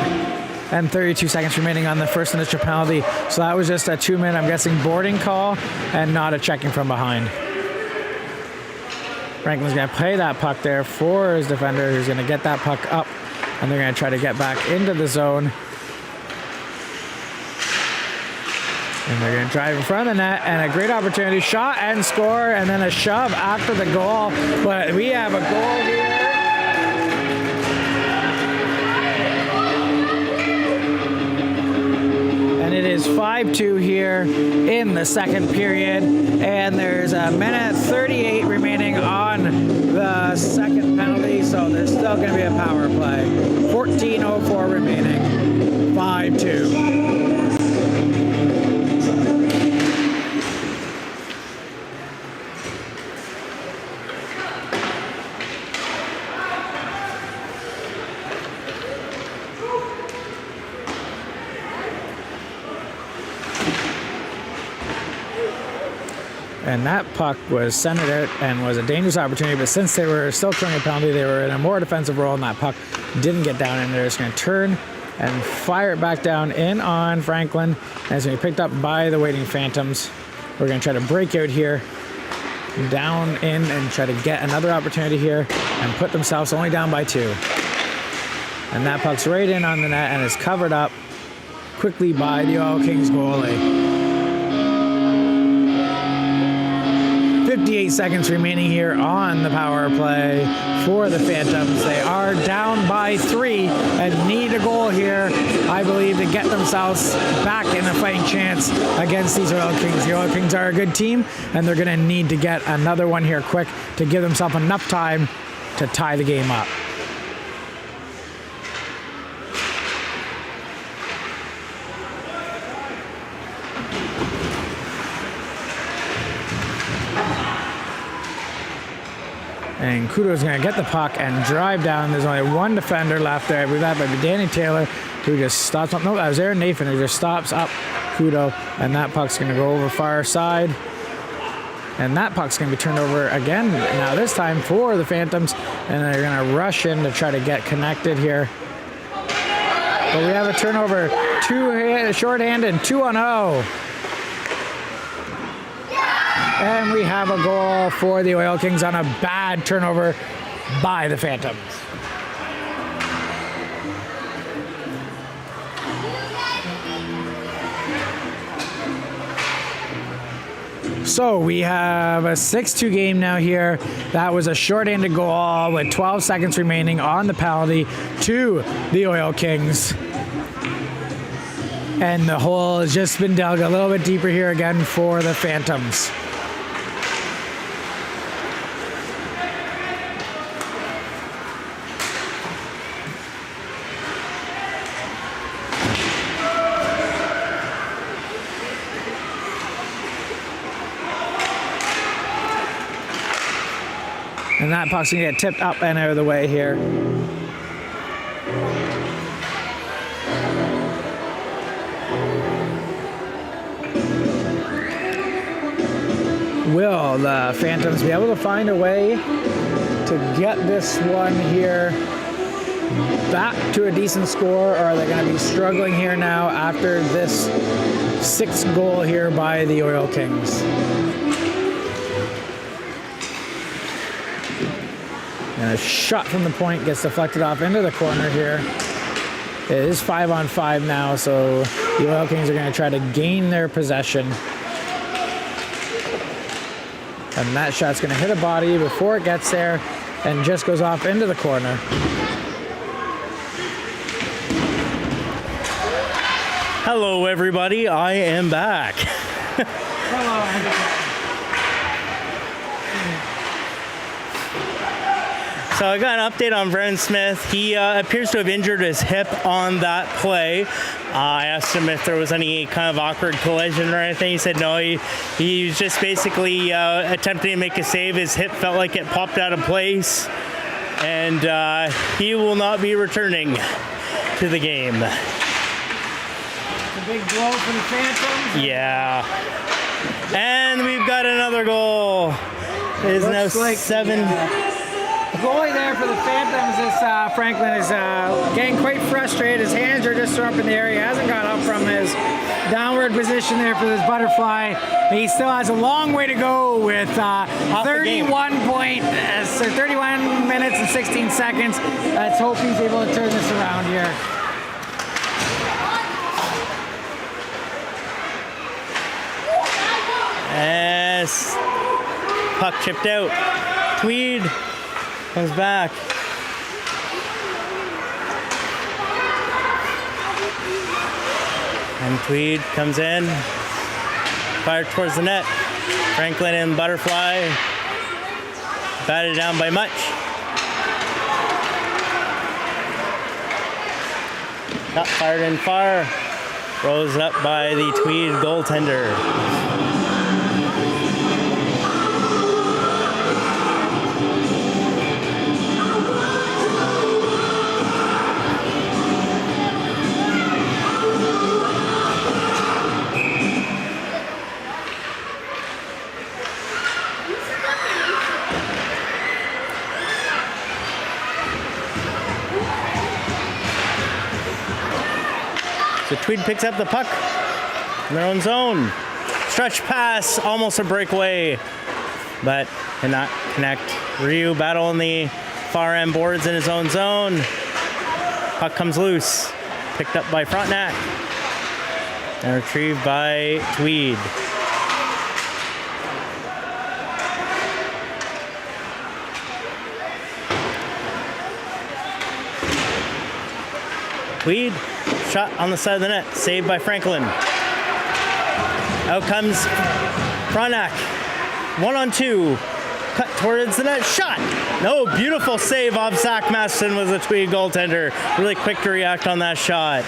and 32 seconds remaining on the first initial penalty. So that was just a 2-minute, I'm guessing, boarding call and not a checking from behind. Franklin's going to play that puck there for his defender, who's going to get that puck up, and they're going to try to get back into the zone. And they're going to drive in front of the net, and a great opportunity. Shot and score, and then a shove after the goal. But we have a goal here. And it is 5-2 here in the second period. And there's a minute 38 remaining on the second penalty. So there's still going to be a power play. 14:04 remaining. 5-2. And that puck was centered out and was a dangerous opportunity, but since they were still throwing a penalty, they were in a more defensive role, and that puck didn't get down in there. It's going to turn and fire it back down in on Franklin, and it's going to be picked up by the waiting Phantoms. We're going to try to break out here, down in, and try to get another opportunity here and put themselves only down by 2. And that puck's right in on the net and is covered up quickly by the Oil Kings goalie. 58 seconds remaining here on the power play for the Phantoms. They are down by 3 and need a goal here, I believe, to get themselves back in a fighting chance against these Oil Kings. The Oil Kings are a good team, and they're going to need to get another one here quick to give themselves enough time to tie the game up. And Kudo's going to get the puck and drive down. There's only one defender left there. I believe that might be Danny Taylor, who just stops up. No, that was Aaron Nathan, who just stops up Kudo. And that puck's going to go over far side. And that puck's going to be turned over again. Now this time for the Phantoms. And they're going to rush in to try to get connected here. But we have a turnover. Shorthand and 2-on-0. And we have a goal for the Oil Kings on a bad turnover by the Phantoms. So we have a 6-2 game now here. That was a shorthanded goal with 12 seconds remaining on the penalty to the Oil Kings. And the hole has just been dug a little bit deeper here again for the Phantoms. And that puck's gonna get tipped up and out of the way here. Will the Phantoms be able to find a way to get this one here back to a decent score, or are they going to be struggling here now after this 6th goal here by the Oil Kings? And a shot from the point gets deflected off into the corner here. It is 5-on-5 now, so the Oil Kings are going to try to gain their possession. And that shot's going to hit a body before it gets there and just goes off into the corner. Hello, everybody. I am back. So I got an update on Brennan Smith. He appears to have injured his hip on that play. I asked him if there was any kind of awkward collision or anything. He said no. He was just basically attempting to make a save. His hip felt like it popped out of place. And he will not be returning to the game. It's a big blow for the Phantoms. Yeah. And we've got another goal. It is now like 7. The goalie there for the Phantoms is Franklin is getting quite frustrated. His hands are just thrown up in the air. He hasn't got up from his downward position there for this butterfly. He still has a long way to go with 31 minutes and 16 seconds. Let's hope he's able to turn this around here. Yes. Puck chipped out. Tweed comes back. And Tweed comes in. Fired towards the net. Franklin and Butterfly. Batted down by much. Not fired in far. Rose up by the Tweed goaltender. So Tweed picks up the puck in their own zone. Stretch pass, almost a breakaway, but cannot connect. Ryu battle in the far end boards in his own zone. Puck comes loose, picked up by Frontenac and retrieved by Tweed. Tweed, shot on the side of the net, saved by Franklin. Out comes Frontenac, 1-on-2, cut towards the net, shot! No, beautiful save off Zach Maston was a Tweed goaltender. Really quick to react on that shot.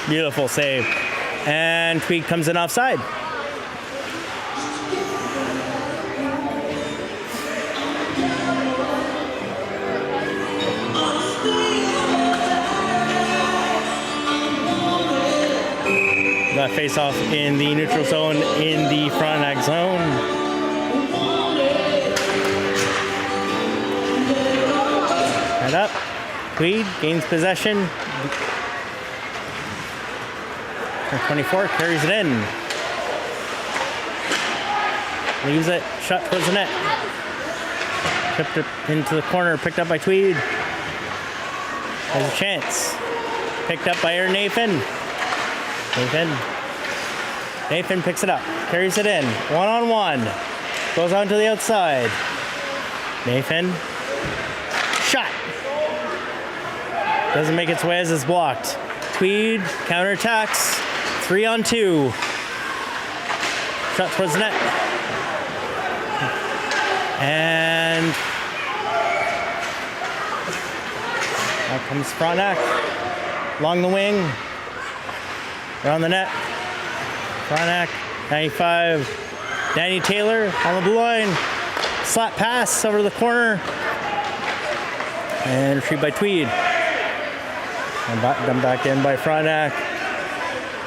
Beautiful save. And Tweed comes in offside. that face-off in the neutral zone in the Frontenac zone. Head up. Tweed gains possession. Number 24 carries it in. Leaves it, shot towards the net. Tipped it into the corner, picked up by Tweed. Has a chance. Picked up by Nathan. Nathan picks it up, carries it in. One-on-one. Goes on to the outside. Nathan. Shot. Doesn't make its way as it's blocked. Tweed counterattacks. 3-on-2. Shot towards the net. And out comes Frontenac. Along the wing. Around the net. Frontenac, 95. Danny Taylor on the blue line. Slap pass over the corner. And retrieved by Tweed. And done back in by Frontenac.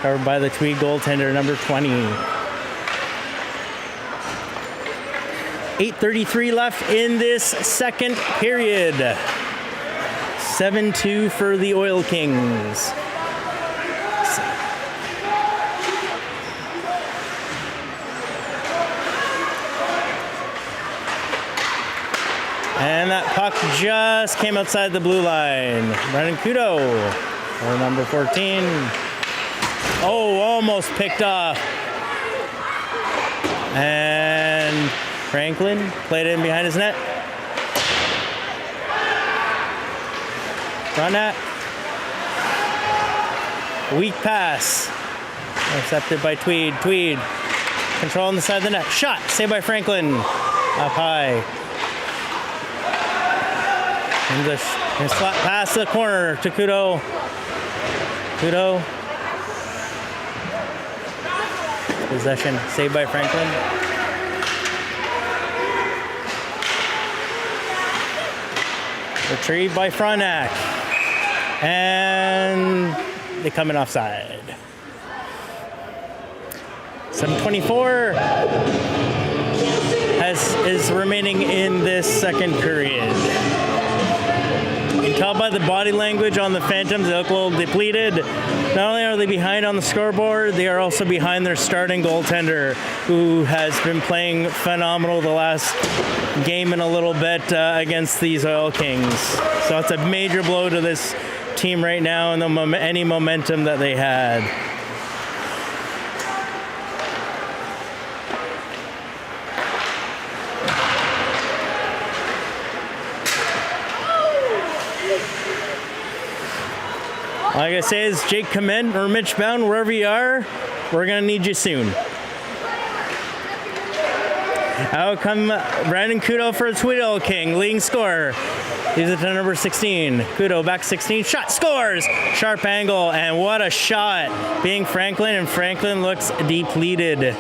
Covered by the Tweed goaltender, number 20. 8:33 left in this second period. 7-2 for the Oil Kings. And that puck just came outside the blue line. Brendan Kudo, or number 14. Oh, almost picked off. And Franklin played it in behind his net. Frontenac. Weak pass. Intercepted by Tweed. Tweed. Control on the side of the net. Shot. Saved by Franklin. Up high. And the slap pass to the corner to Kudo. Kudo. Possession. Saved by Franklin. Retrieved by Frontenac. And they come in offside. 7:24 is remaining in this second period. You can tell by the body language on the Phantoms, they look a little depleted. Not only are they behind on the scoreboard, they are also behind their starting goaltender, who has been playing phenomenal the last game and a little bit against these Oil Kings. So it's a major blow to this team right now and any momentum that they had. Like I say, is Jake Clement or Mitch Bound, wherever you are, we're going to need you soon. Out come Brandon Kudo for a Tweed Oil King, leading scorer. He's at number 16. Kudo back 16, shot, scores! Sharp angle, and what a shot. Being Franklin, and Franklin looks depleted. And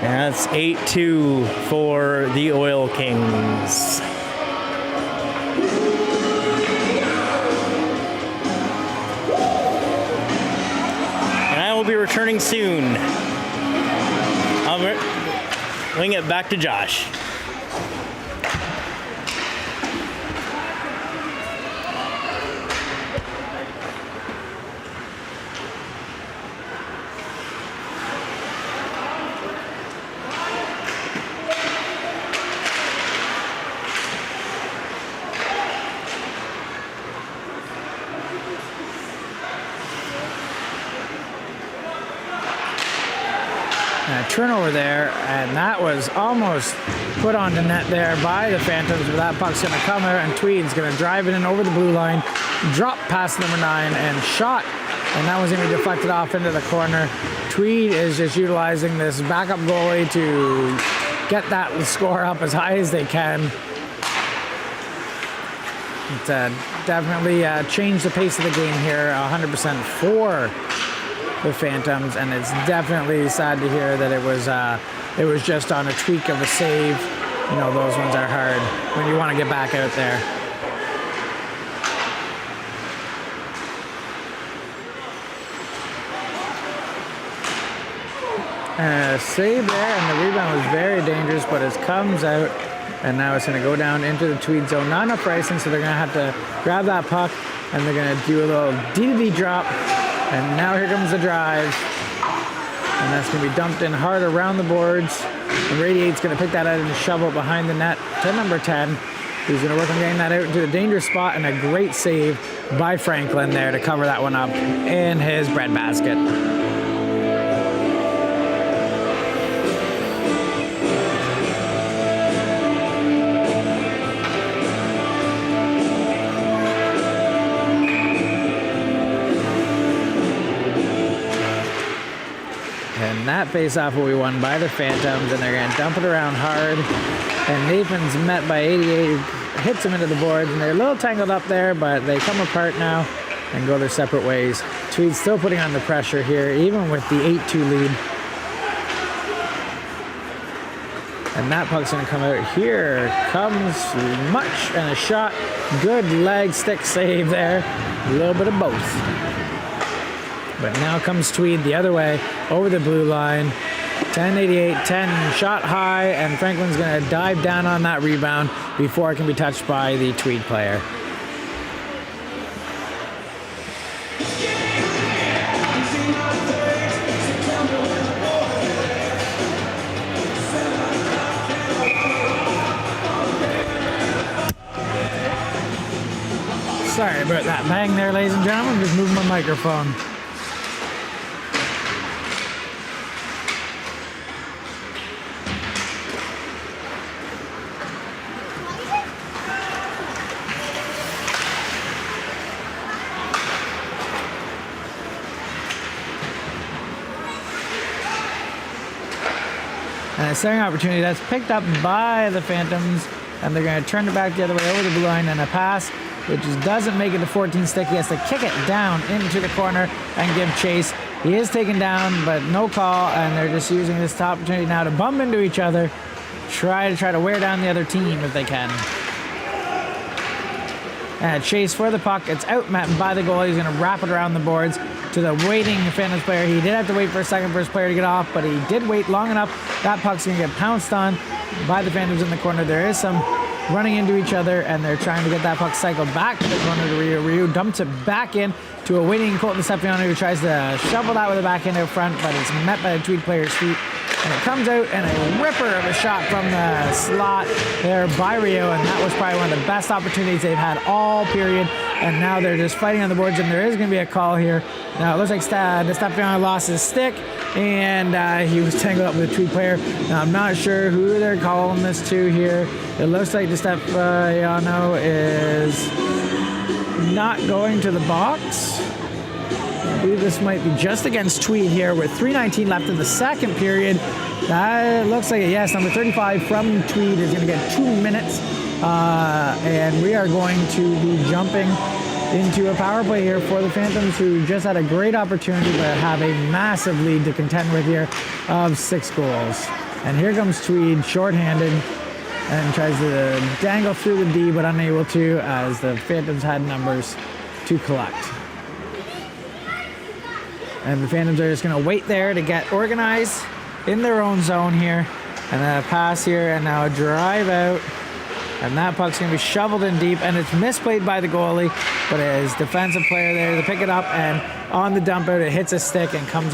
that's 8-2 for the Oil Kings. Will be returning soon. I'll wing it back to Josh. Turnover there, and that was almost put on the net there by the Phantoms, but that puck's going to come there, and Tweed's going to drive it in over the blue line, drop past number 9, and shot, and that was going to be deflected off into the corner. Tweed is just utilizing this backup goalie to get that score up as high as they can. It definitely changed the pace of the game here, 100% for the Phantoms, and it's definitely sad to hear that it was just on a tweak of a save. You know, those ones are hard when you want to get back out there. Save there, and the rebound was very dangerous, but it comes out, and now it's going to go down into the Tweed zone. Not enough pricing, so they're going to have to grab that puck, and they're going to do a little DDD drop, and now here comes the drive, and that's going to be dumped in hard around the boards, and Radiate's going to pick that out and shovel it behind the net to number 10, who's going to work on getting that out into the dangerous spot, and a great save by Franklin there to cover that one up in his breadbasket. And that face-off will be won by the Phantoms, and they're going to dump it around hard. And Nathan's met by 88, hits him into the boards, and they're a little tangled up there, but they come apart now and go their separate ways. Tweed's still putting on the pressure here, even with the 8-2 lead. And that puck's going to come out. Here comes Much and a shot. Good leg stick save there. A little bit of both. But now comes Tweed the other way, over the blue line. 10-88, 10 shot high, and Franklin's going to dive down on that rebound before it can be touched by the Tweed player. Sorry about that bang there, ladies and gentlemen. Just moving my microphone. And a second opportunity that's picked up by the Phantoms, and they're going to turn it back the other way over the blue line, and a pass which just doesn't make it to 14 stick. He has to kick it down into the corner and give chase. He is taken down, but no call, and they're just using this opportunity now to bump into each other, try to wear down the other team if they can. And a chase for the puck. It's out met by the goalie. He's going to wrap it around the boards to the waiting Phantoms player. He did have to wait for a second for his player to get off, but he did wait long enough. That puck's going to get pounced on by the Phantoms in the corner. There is some running into each other, and they're trying to get that puck cycled back to the corner to Rio. Rio dumps it back in to a waiting Colton Decepciano, who tries to shovel that with a backhand out front, but it's met by the Tweed player's feet. And it comes out, and a ripper of a shot from the slot there by Rio, and that was probably one of the best opportunities they've had all period. And now they're just fighting on the boards, and there is going to be a call here. Now it looks like Decepciano lost his stick, and he was tangled up with the Tweed player. Now I'm not sure who they're calling this to here. It looks like Decepciano is not going to the box. I believe this might be just against Tweed here with 3:19 left in the second period. That looks like it, yes. Number 35 from Tweed is going to get 2 minutes. And we are going to be jumping into a power play here for the Phantoms, who just had a great opportunity but have a massive lead to contend with here of 6 goals. And here comes Tweed shorthanded and tries to dangle through the D, but unable to, as the Phantoms had numbers to collect. And the Phantoms are just going to wait there to get organized in their own zone here. And then a pass here, and now a drive out. And that puck's going to be shoveled in deep, and it's misplayed by the goalie, but his defensive player there to pick it up, and on the dump out, it hits a stick and comes is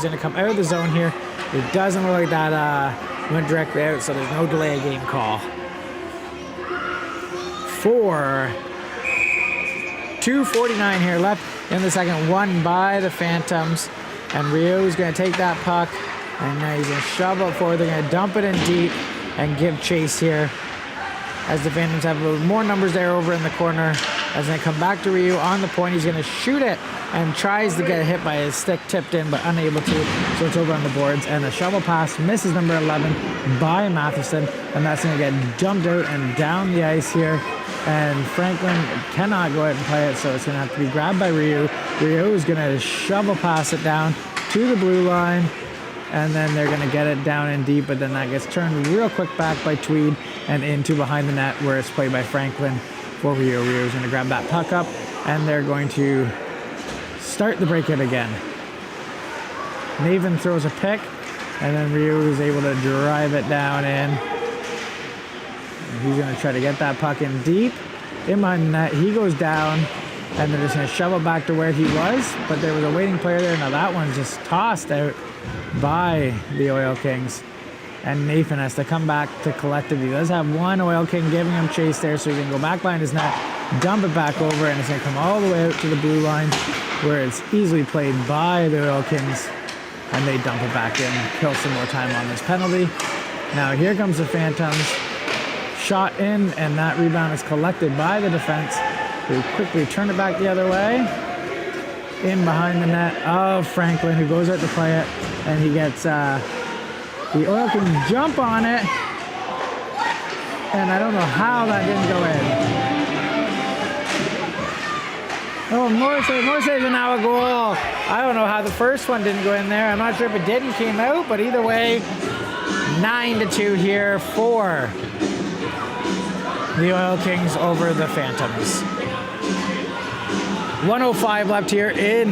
going to come out of the zone here. It doesn't look like that went directly out, so there's no delay game call. 2:49 here left in the second, won by the Phantoms, and Rio's going to take that puck, and now he's going to shovel it forward. They're going to dump it in deep and give chase here, as the Phantoms have a little more numbers there over in the corner. As they come back to Ryu on the point, he's going to shoot it and tries to get hit by his stick, tipped in, but unable to, so it's over on the boards. And a shovel pass misses number 11 by Matheson, and that's going to get dumped out and down the ice here. And Franklin cannot go out and play it, so it's going to have to be grabbed by Ryu. Ryu is going to shovel pass it down to the blue line, and then they're going to get it down in deep, but then that gets turned real quick back by Tweed and into behind the net, where it's played by Franklin for Rio. Rio's going to grab that puck up, and they're going to start the breakout again. Nathan throws a pick And then Ryu is able to drive it down in. And he's going to try to get that puck in deep. In behind the net, he goes down. And they're just going to shovel back to where he was. But there was a waiting player there. Now that one's just tossed out by the Oil Kings. And Nathan has to come back to collect it. He does have one Oil King giving him chase there, so he can go back behind his net, dump it back over, and it's going to come all the way out to the blue line, where it's easily played by the Oil Kings, and they dump it back in, kill some more time on this penalty. Now here comes the Phantoms, shot in, and that rebound is collected by the defense, who quickly turn it back the other way, in behind the net of Franklin, who goes out to play it, and he gets the Oil Kings jump on it, and I don't know how that didn't go in. Oh, Morrissey's now a goal. I don't know how the first one didn't go in there. I'm not sure if it did and came out, but either way, 9-2 here for the Oil Kings over the Phantoms. 1:05 left here in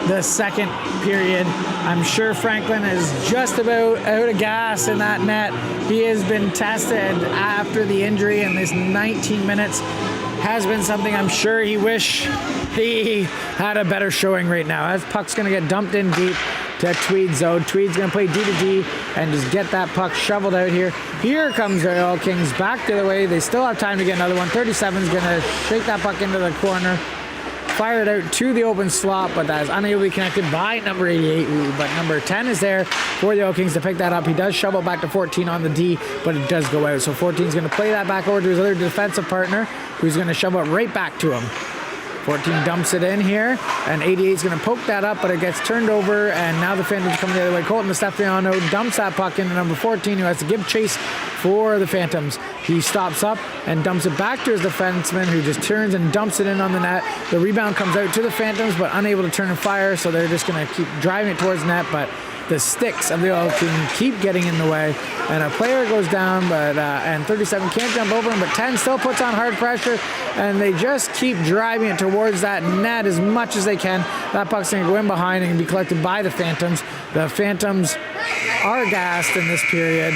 the second period. I'm sure Franklin is just about out of gas in that net. He has been tested after the injury, and this 19 minutes has been something I'm sure he wish he had a better showing right now. As puck's going to get dumped in deep to Tweed's zone. Tweed's going to play D to D and just get that puck shoveled out here. Here comes the Oil Kings back the other way. They still have time to get another one. 37 is going to shake that puck into the corner. Fire it out to the open slot, but that is unable to be connected by number 88. But number 10 is there for the Oil Kings to pick that up. He does shovel back to 14 on the D, but it does go out. So 14 is going to play that back over to his other defensive partner, who's going to shovel it right back to him. 14 dumps it in here, and 88 is going to poke that up, but it gets turned over, and now the Phantoms coming the other way. Colton Stefano dumps that puck into number 14, who has to give chase for the Phantoms. He stops up and dumps it back to his defenseman, who just turns and dumps it in on the net. The rebound comes out to the Phantoms, but unable to turn and fire, so they're just going to keep driving it towards net, but the sticks of the Oil King keep getting in the way, and a player goes down, but and 37 can't jump over him, but 10 still puts on hard pressure, and they just keep driving it towards that net as much as they can. That puck's going to go in behind and be collected by the Phantoms. The Phantoms are gassed in this period,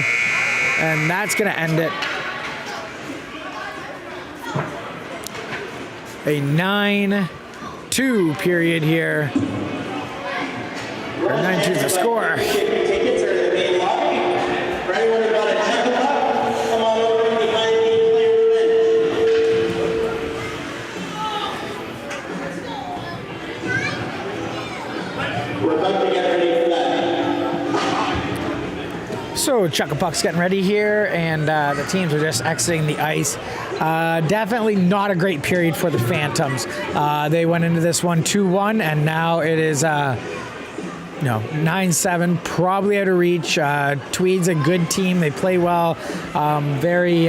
and that's going to end it. A 9-2 period here. 9-2 is the score. So Chuck and Puck's getting ready here, and the teams are just exiting the ice. Definitely not a great period for the Phantoms. They went into this one 2-1, and now it is 9-7, probably out of reach. Tweed's a good team. They play well. Very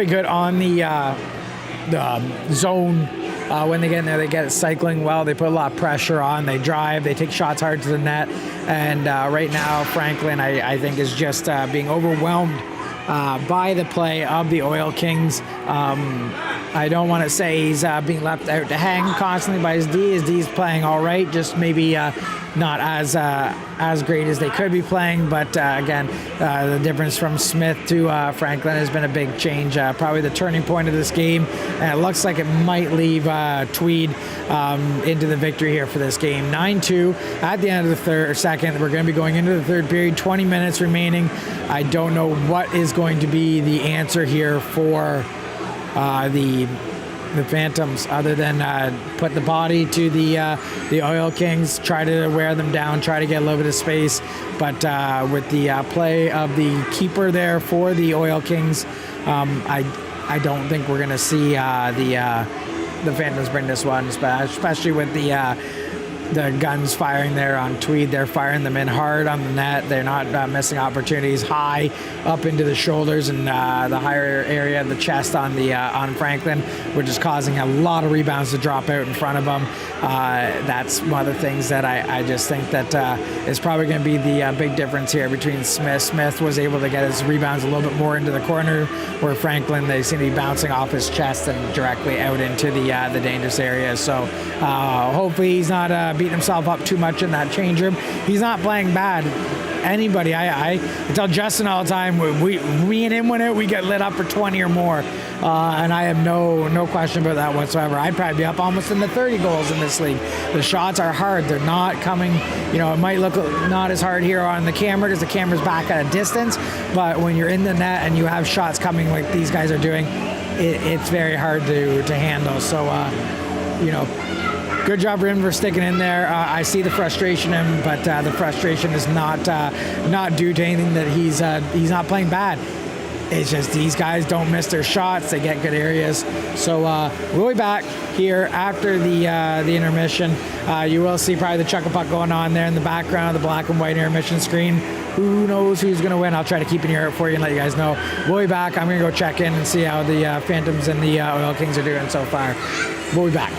good on the zone. When they get in there, they get it cycling well. They put a lot of pressure on. They drive. They take shots hard to the net. And right now, Franklin, I think, is just being overwhelmed by the play of the Oil Kings. I don't want to say he's being left out to hang constantly by his D. His D's playing all right, just maybe not as great as they could be playing. But again, the difference from Smith to Franklin has been a big change. Probably the turning point of this game, and it looks like it might leave Tweed into the victory here for this game. 9-2 at the end of the second. We're going to be going into the third period. 20 minutes remaining. I don't know what is going to be the answer here for the Phantoms, other than put the body to the Oil Kings, try to wear them down, try to get a little bit of space. But with the play of the keeper there for the Oil Kings, I don't think we're going to see the Phantoms bring this one, especially with the guns firing there on Tweed. They're firing them in hard on the net. They're not missing opportunities high up into the shoulders and the higher area of the chest on Franklin, which is causing a lot of rebounds to drop out in front of them. That's one of the things that I just think that is probably going to be the big difference here between Smith. Smith was able to get his rebounds a little bit more into the corner, where Franklin, they seem to be bouncing off his chest and directly out into the dangerous area. So hopefully he's not beating himself up too much in that change room. He's not playing bad. Anybody, I tell Justin all the time, me and him went out, we get lit up for 20 or more, and I have no question about that whatsoever. I'd probably be up almost in the 30 goals in this league. The shots are hard. They're not coming, it might look not as hard here on the camera because the camera's back at a distance, but when you're in the net and you have shots coming like these guys are doing, it's very hard to handle. So, good job, Rin, for sticking in there. I see the frustration in him, but the frustration is not due to anything that he's not playing bad. It's just these guys don't miss their shots. They get good areas. So we'll be back here after the intermission. You will see probably the chuck a puck going on there in the background, the black and white intermission screen. Who knows who's going to win? I'll try to keep an ear out for you and let you guys know. We'll be back. I'm going to go check in and see how the Phantoms and the Oil Kings are doing so far. We'll be back.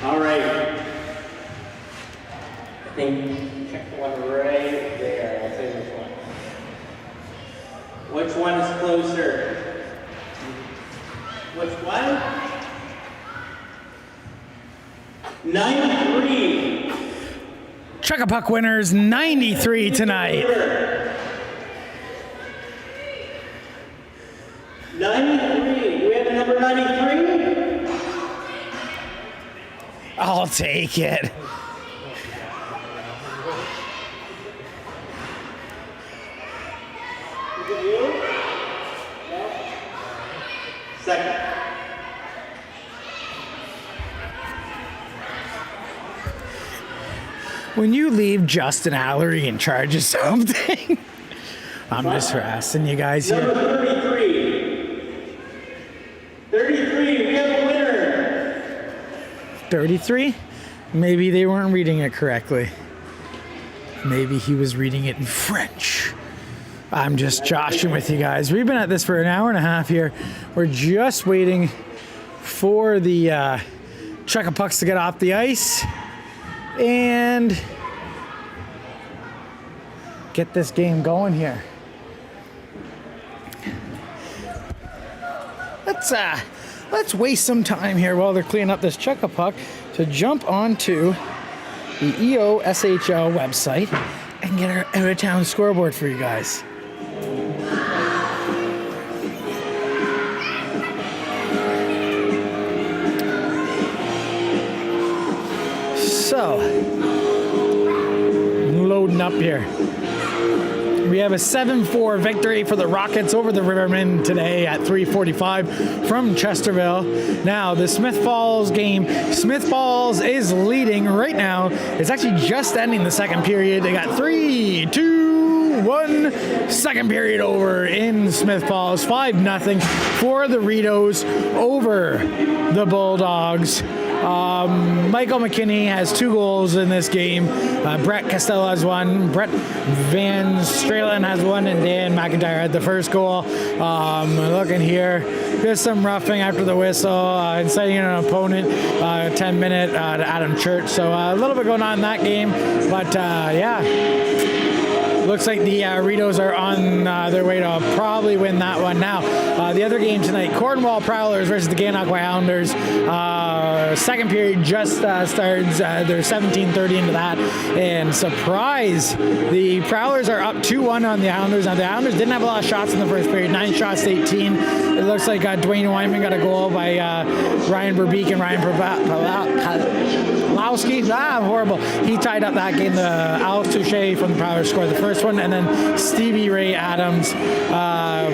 All right. I think check the one right there. I'll say which one. Which one is closer? Which one? 93. Chuck-a-Puck winners 93 tonight. 93. Do we have a number 93? I'll take it. Is it you? No? Second. When you leave Justin Allery in charge of something, I'm just harassing you guys here. Number 33. 33, we have a winner. 33? Maybe they weren't reading it correctly. Maybe he was reading it in French. I'm just joshing with you guys. We've been at this for an hour and a half here. We're just waiting for the Chuck-a-Pucks to get off the ice and get this game going here. Let's waste some time here while they're cleaning up this Chuck-a-Puck to jump onto the EOSHL website and get our out-of-town scoreboard for you guys. So, loading up here. We have a 7-4 victory for the Rockets over the Rivermen today at 3:45 from Chesterville. Now, the Smith Falls game, Smith Falls is leading right now. It's actually just ending the second period. They got 3-2-1 second period over in Smith Falls. 5-0 for the Ritos over the Bulldogs. Michael McKinney has 2 goals in this game. Brett Costello has 1. Brett Van Stralen has 1, and Dan McIntyre had the first goal. Looking here, just some roughing after the whistle, inciting an opponent, 10-minute to Adam Church. So a little bit going on in that game, but yeah. Looks like the Ritos are on their way to probably win that one. Now, the other game tonight, Cornwall Prowlers versus the Gananoque Islanders. Second period just starts. They're 17:30 into that. And surprise, the Prowlers are up 2-1 on the Islanders. Now, the Islanders didn't have a lot of shots in the first period, 9 shots to 18. It looks like Dwayne Wyman got a goal by Ryan Verbeek and Ryan Pawlowski. Horrible. He tied up that game. Alex Touche from the Prowlers scored the first one, and then Stevie Ray Adams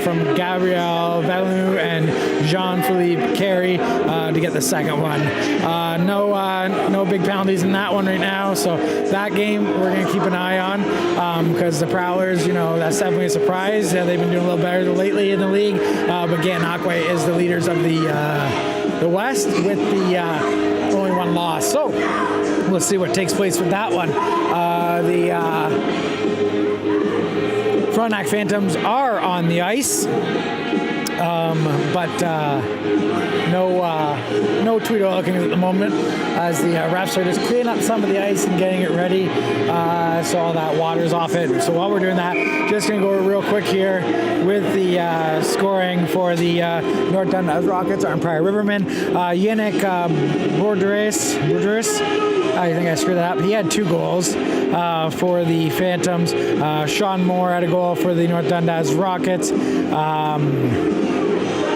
from Gabriel Velu and Jean-Philippe Carey to get the second one. No big penalties in that one right now, so that game we're going to keep an eye on because the Prowlers, that's definitely a surprise. They've been doing a little better lately in the league, but Gananoque is the leaders of the West with the only 1 loss. So let's see what takes place with that one. The Frontenac Phantoms are on the ice. but no Tweed Oil Kings at the moment, as the refs are just cleaning up some of the ice and getting it ready, so all that water's off it. So while we're doing that, just going to go real quick here with the scoring for the North Dundas Rockets, our Prairie Rivermen. Yannick Bourdris, I think I screwed that up. He had 2 goals for the Phantoms. Sean Moore had a goal for the North Dundas Rockets.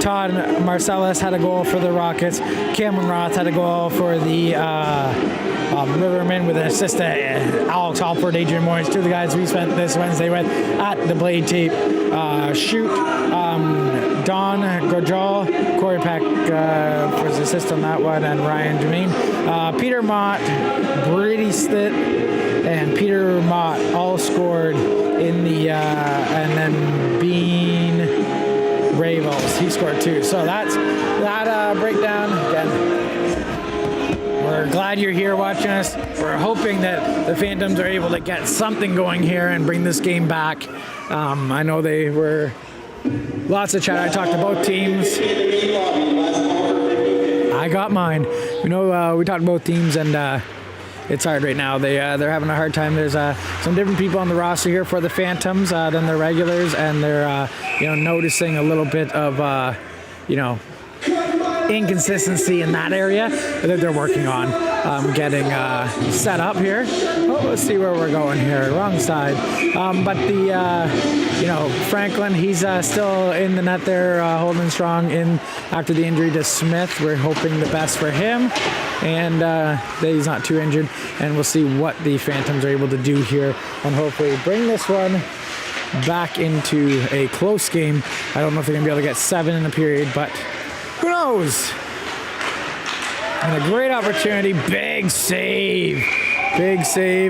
Todd Marcellus had a goal for the Rockets. Cameron Roth had a goal for the Rivermen, with an assist to Alex Halford, Adrian Moyes, 2 of the guys we spent this Wednesday with at the Blade Tape shoot. Don Gojal, Corey Peck was the assist on that one, and Ryan Jermaine. Peter Mott, Brady Stitt, and Peter Mott all scored in the, and then Bean Ravels, he scored 2. So that's that breakdown. Again, we're glad you're here watching us. We're hoping that the Phantoms are able to get something going here and bring this game back. I know they were lots of chat. I talked to both teams. I got mine. We know we talked to both teams, and it's hard right now. They're having a hard time. There's some different people on the roster here for the Phantoms than the regulars, and they're noticing a little bit of inconsistency in that area that they're working on getting set up here. Oh, let's see where we're going here. Wrong side. But the Franklin, he's still in the net there, holding strong in after the injury to Smith. We're hoping the best for him, and that he's not too injured. And we'll see what the Phantoms are able to do here, and hopefully bring this one back into a close game. I don't know if they're gonna be able to get 7 in a period, but who knows? And a great opportunity. Big save,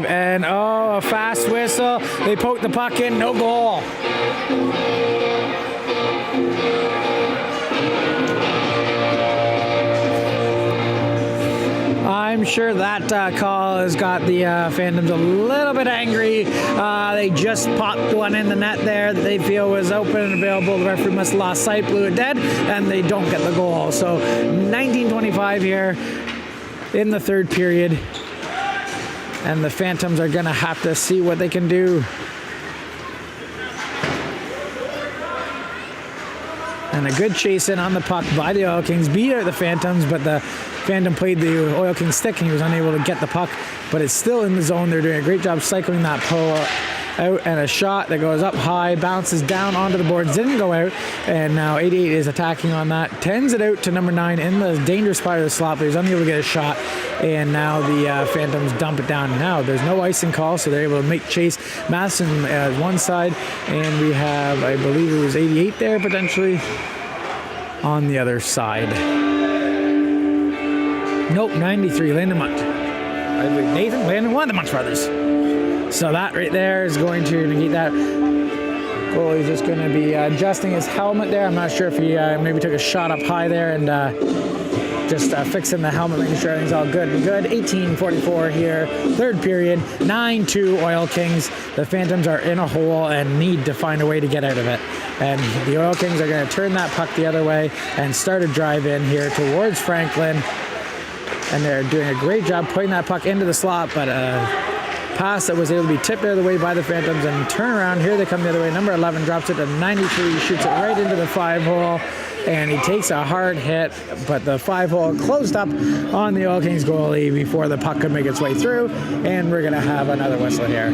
and a fast whistle. They poke the puck in, no goal. I'm sure that call has got the Phantoms a little bit angry. They just popped one in the net there that they feel was open and available. The referee must have lost sight, blew it dead, and they don't get the goal. So 19:25 here in the 3rd period, and the Phantoms are going to have to see what they can do. And a good chase in on the puck by the Oil Kings. Beat out the Phantoms, but the Phantom played the Oil King stick and he was unable to get the puck, but it's still in the zone. They're doing a great job cycling that pull out, and a shot that goes up high, bounces down onto the boards, didn't go out, and now 88 is attacking on that, tends it out to number 9 in the dangerous spot of the slot, but he's unable to get a shot, and now the Phantoms dump it down. Now there's no icing call, so they're able to make chase. Madison at one side, and we have, I believe it was 88 there potentially on the other side. Nope, 93, Landon Munt. Landon, one of the Munt brothers. So that right there is going to negate that. Goalie's just going to be adjusting his helmet there. I'm not sure if he maybe took a shot up high there and just fixing the helmet, making sure everything's all good and good. 18:44 here, 3rd period, 9-2 Oil Kings. The Phantoms are in a hole and need to find a way to get out of it. And the Oil Kings are going to turn that puck the other way and start a drive in here towards Franklin. And they're doing a great job putting that puck into the slot, but pass that was able to be tipped out of the way by the Phantoms, and turn around. Here they come the other way. Number 11 drops it to 93, shoots it right into the 5-hole, and he takes a hard hit, but the 5-hole closed up on the Oil Kings goalie before the puck could make its way through, and we're going to have another whistle here.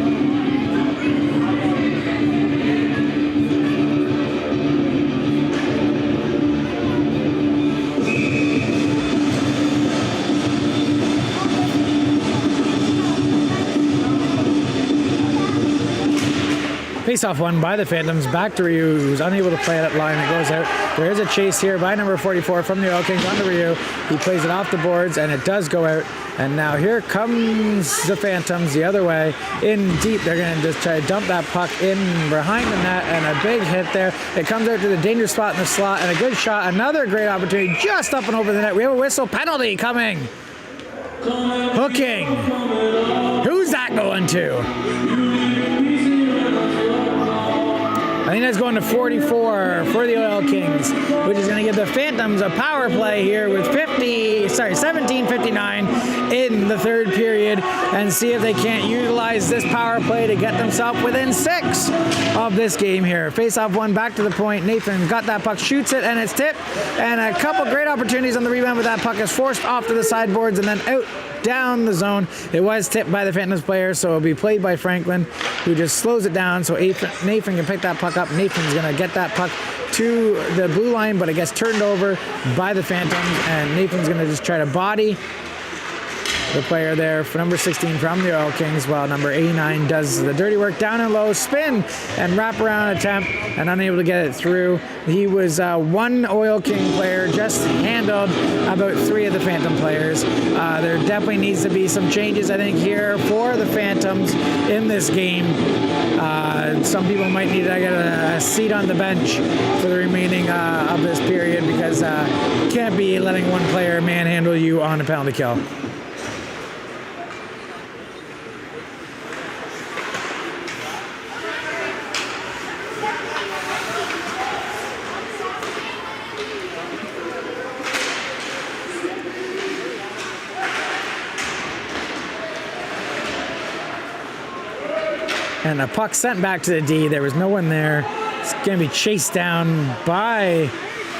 Face-off won by the Phantoms, back to Ryu, who's unable to play that line. It goes out. There is a chase here by number 44 from the Oil Kings onto Ryu. He plays it off the boards, and it does go out. And now here comes the Phantoms the other way. In deep, they're going to just try to dump that puck in behind the net, and a big hit there. It comes out to the dangerous spot in the slot, and a good shot. Another great opportunity just up and over the net. We have a whistle penalty coming. Hooking. Who's that going to? I Molina's going to 44 for the Oil Kings, which is going to give the Phantoms a power play here with 17:59 in the third period, and see if they can't utilize this power play to get themselves within 6 of this game here. Face-off one back to the point. Nathan got that puck, shoots it, and it's tipped. And a couple great opportunities on the rebound, but that puck is forced off to the sideboards and then out down the zone. It was tipped by the Phantoms player, so it'll be played by Franklin, who just slows it down so Nathan can pick that puck up. Nathan's going to get that puck to the blue line, but it gets turned over by the Phantoms, and Nathan's going to just try to body the player there for number 16 from the Oil Kings, while number 89 does the dirty work down and low, spin and wrap around attempt, and unable to get it through. He was one Oil King player, just handled about 3 of the Phantom players. There definitely needs to be some changes, I think, here for the Phantoms in this game. Some people might need to get a seat on the bench for the remaining of this period, because you can't be letting one player manhandle you on a penalty kill. And a puck sent back to the D. There was no one there. It's going to be chased down by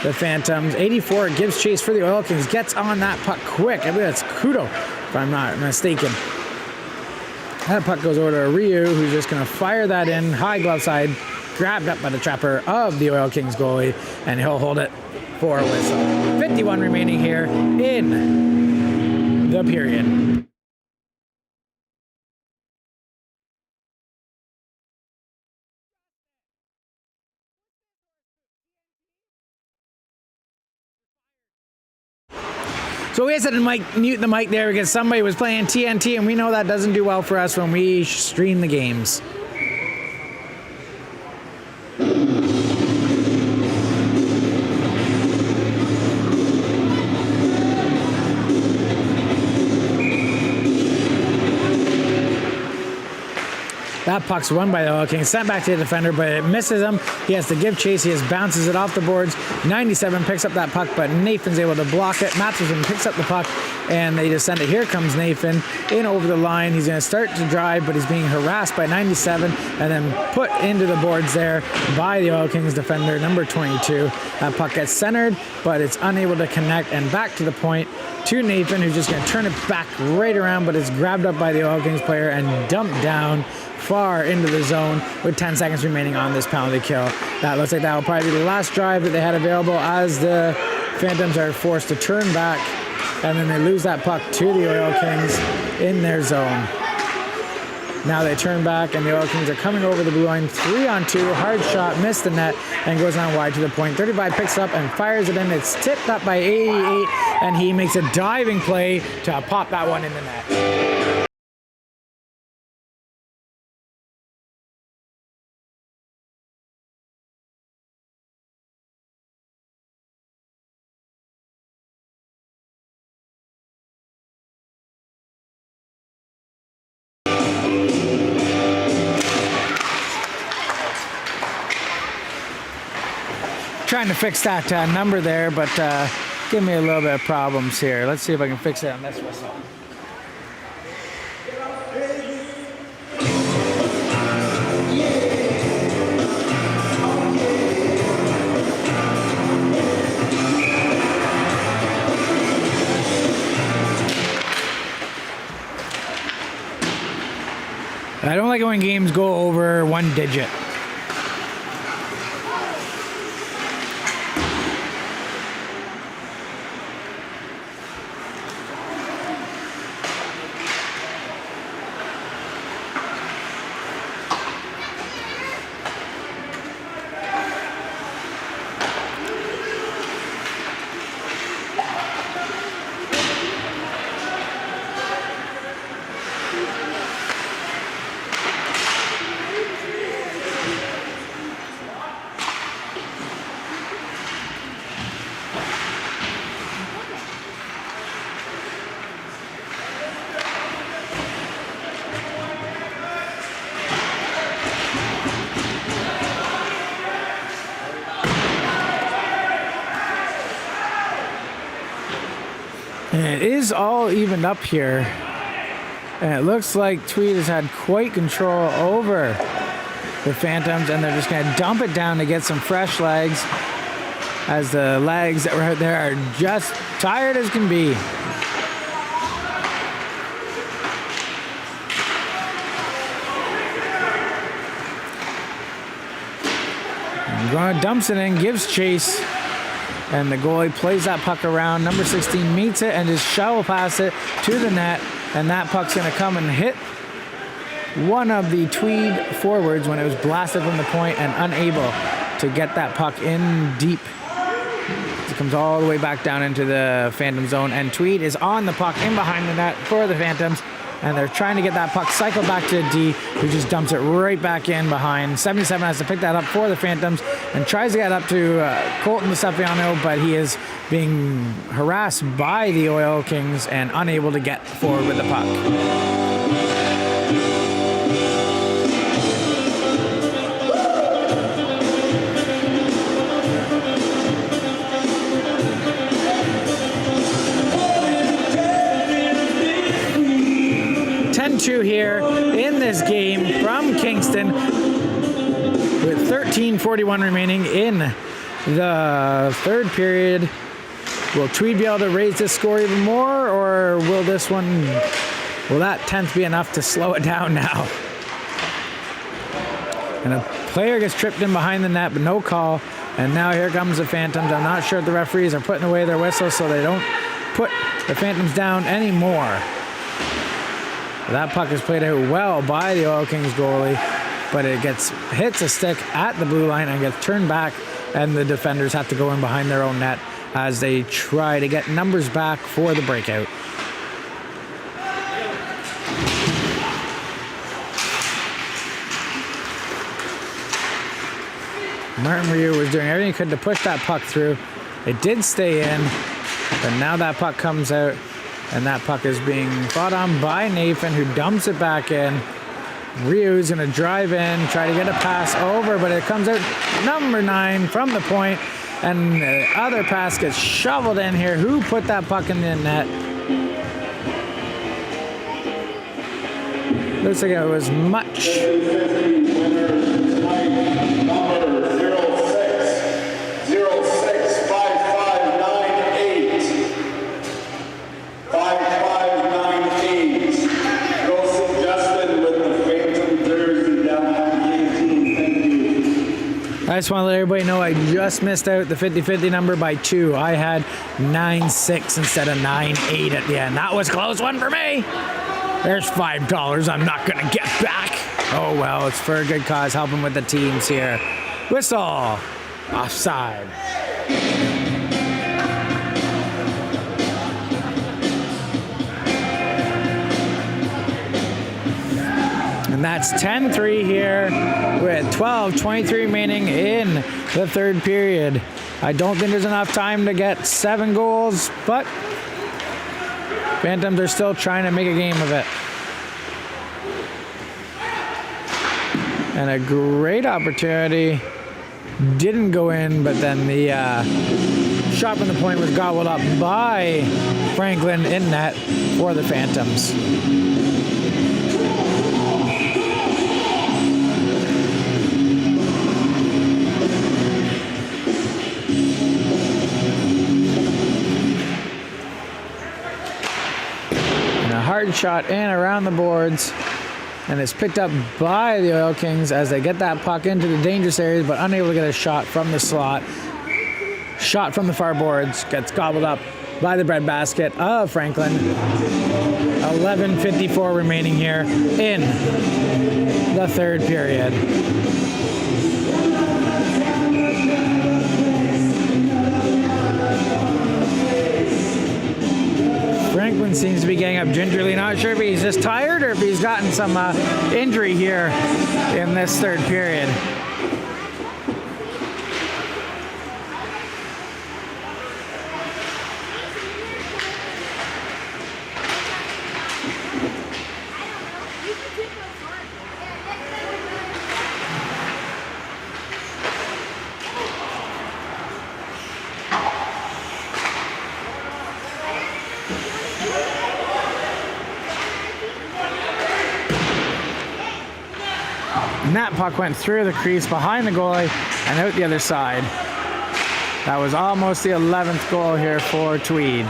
the Phantoms. 84 gives chase for the Oil Kings. Gets on that puck quick. I believe that's Kudo, if I'm not mistaken. That puck goes over to Ryu, who's just going to fire that in. High glove side. Grabbed up by the trapper of the Oil Kings goalie. And he'll hold it for a whistle. 51 remaining here in the period. So we had to mute the mic there because somebody was playing TNT, and we know that doesn't do well for us when we stream the games. That puck's won by the Oil Kings, sent back to the defender, but it misses him. He has to give chase. He just bounces it off the boards. 97 picks up that puck, but Nathan's able to block it. Matheson picks up the puck, and they just send it. Here comes Nathan in over the line. He's going to start to drive, but he's being harassed by 97 and then put into the boards there by the Oil Kings defender, number 22. That puck gets centered, but it's unable to connect, and back to the point to Nathan, who's just going to turn it back right around, but it's grabbed up by the Oil Kings player and dumped down far into the zone with 10 seconds remaining on this penalty kill. That looks like that will probably be the last drive that they had available, as the Phantoms are forced to turn back, and then they lose that puck to the Oil Kings in their zone. Now they turn back, and the Oil Kings are coming over the blue line. 3-on-2, hard shot, missed the net, and goes on wide to the point. 35 picks it up and fires it in. It's tipped up by 88, and he makes a diving play to pop that one in the net. Trying to fix that number there, but give me a little bit of problems here. Let's see if I can fix it on this whistle. I don't like it when games go over one digit. And it is all evened up here. And it looks like Tweed has had quite control over the Phantoms, and they're just going to dump it down to get some fresh legs, as the legs that were out there are just tired as can be. And dumps it in, gives chase, and the goalie plays that puck around. Number 16 meets it and just shovel past it to the net, and that puck's going to come and hit one of the Tweed forwards when it was blasted from the point and unable to get that puck in deep. It comes all the way back down into the Phantom zone, and Tweed is on the puck in behind the net for the Phantoms, and they're trying to get that puck cycled back to D, who just dumps it right back in behind. 77 has to pick that up for the Phantoms and tries to get up to Colton DeStepiano, but he is being harassed by the Oil Kings and unable to get forward with the puck. 10-2 here in this game from Kingston with 13:41 remaining in the third period. Will Tweed be able to raise this score even more, or will that 10th be enough to slow it down now? And a player gets tripped in behind the net, but no call. And now here comes the Phantoms. I'm not sure if the referees are putting away their whistles so they don't put the Phantoms down anymore. That puck is played out well by the Oil Kings goalie, but it hits a stick at the blue line and gets turned back, and the defenders have to go in behind their own net as they try to get numbers back for the breakout. Martin Ryu was doing everything he could to push that puck through. It did stay in, but now that puck comes out, and that puck is being fought on by Nathan, who dumps it back in. Ryu's going to drive in, try to get a pass over, but it comes out number 9 from the point, and the other pass gets shoveled in here. Who put that puck in the net? Looks like it was Much. I just want to let everybody know I just missed out the 50-50 number by 2. I had 9-6 instead of 9-8 at the end. That was a close one for me. There's $5 I'm not going to get back. Oh well, it's for a good cause, helping with the teams here. Whistle. Offside. And that's 10-3 here with 12:23 remaining in the third period. I don't think there's enough time to get 7 goals, but Phantoms are still trying to make a game of it. And a great opportunity didn't go in, but then the shot from the point was gobbled up by Franklin in net for the Phantoms. Hard shot in around the boards, and it's picked up by the Oil Kings as they get that puck into the dangerous areas, but unable to get a shot from the slot. Shot from the far boards gets gobbled up by the breadbasket of Franklin. 11:54 remaining here in the third period. Franklin seems to be getting up gingerly. Not sure if he's just tired or if he's gotten some injury here in this third period. And that puck went through the crease behind the goalie and out the other side. That was almost the 11th goal here for Tweed.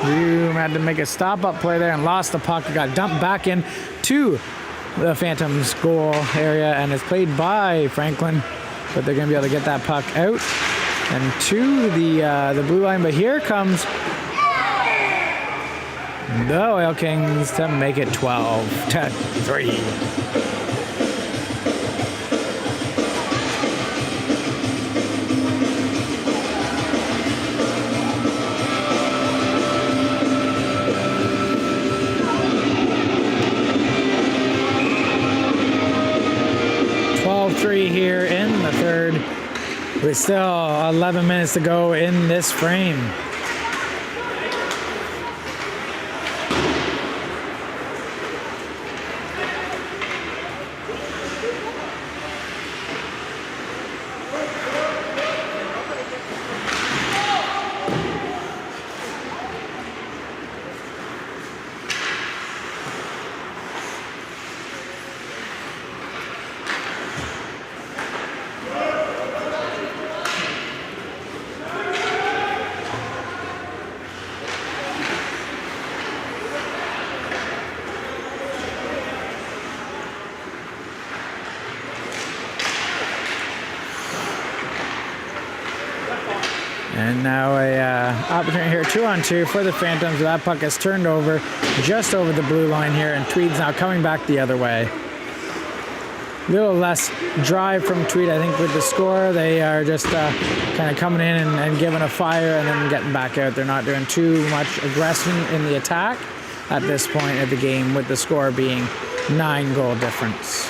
Hume had to make a stop-up play there and lost the puck. It got dumped back in to the Phantoms' goal area, and it's played by Franklin, but they're going to be able to get that puck out and to the blue line. But here comes the Oil Kings to make it 12-3. 12-3 here in the third, with still 11 minutes to go in this frame. And now a opportunity here, 2-on-2 for the Phantoms. That puck is turned over just over the blue line here, and Tweed's now coming back the other way. A little less drive from Tweed, I think, with the score. They are just kind of coming in and giving a fire and then getting back out. They're not doing too much aggression in the attack at this point of the game, with the score being 9-goal difference.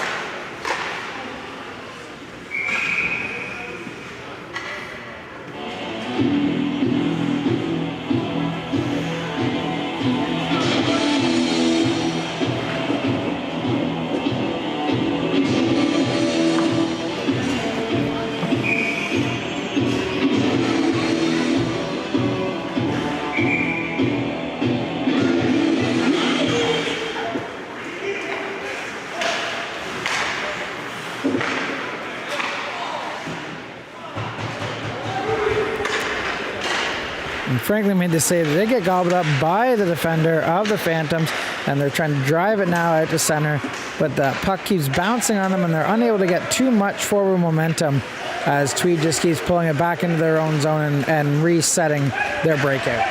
Franklin made the save. They get gobbled up by the defender of the Phantoms, and they're trying to drive it now out to center, but the puck keeps bouncing on them, and they're unable to get too much forward momentum as Tweed just keeps pulling it back into their own zone and resetting their breakout.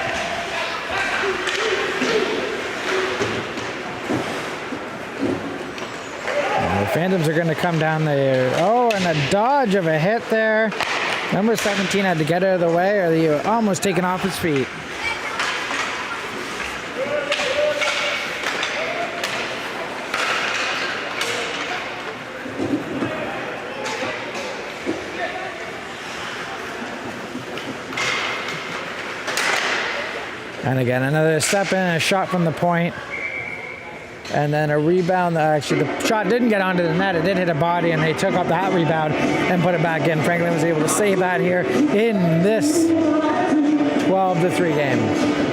And the Phantoms are going to come down there. Oh, and a dodge of a hit there. Number 17 had to get out of the way, or he almost taken off his feet. And again, another step in, a shot from the point. And then a rebound. Actually, the shot didn't get onto the net. It did hit a body, and they took up that rebound and put it back in. Franklin was able to save that here in this 12-3 game.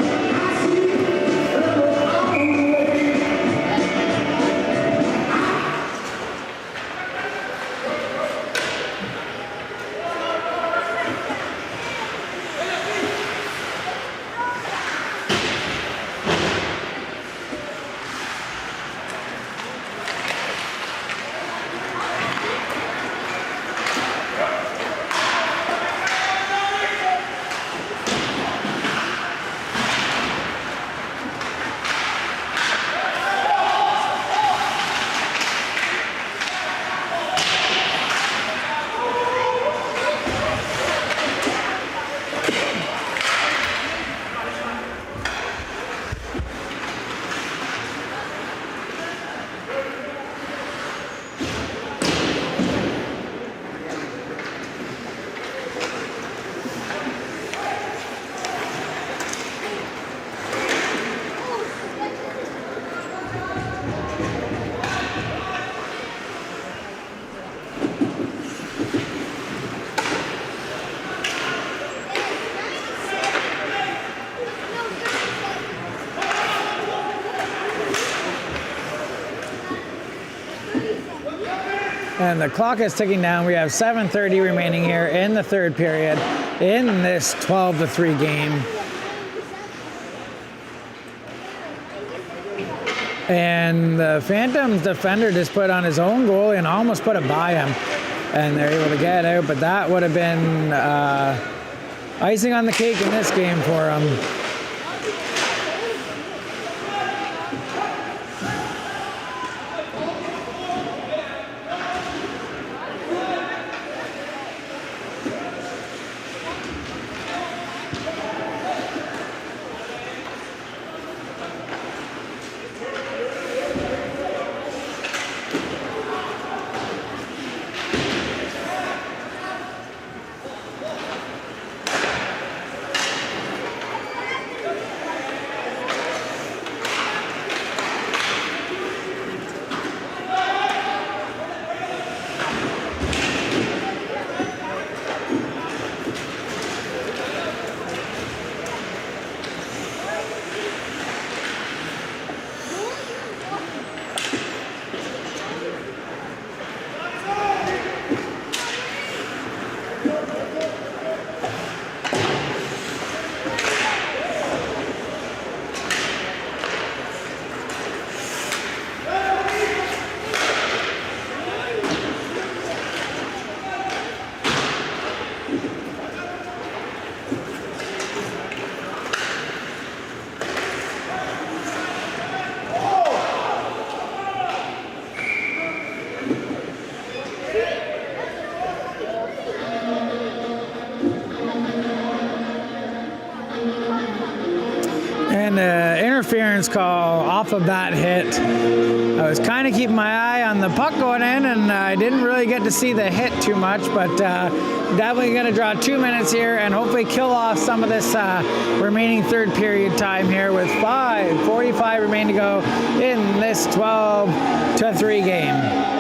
And the clock is ticking down. We have 7:30 remaining here in the third period in this 12-3 game. And the Phantoms defender just put on his own goal and almost put it by him. And they're able to get out, but that would have been icing on the cake in this game for him. And interference call off of that hit. I was kind of keeping my eye on the puck going in, and I didn't really get to see the hit too much, but definitely going to draw 2 minutes here and hopefully kill off some of this remaining third period time here with 5:45 remaining to go in this 12-3 game.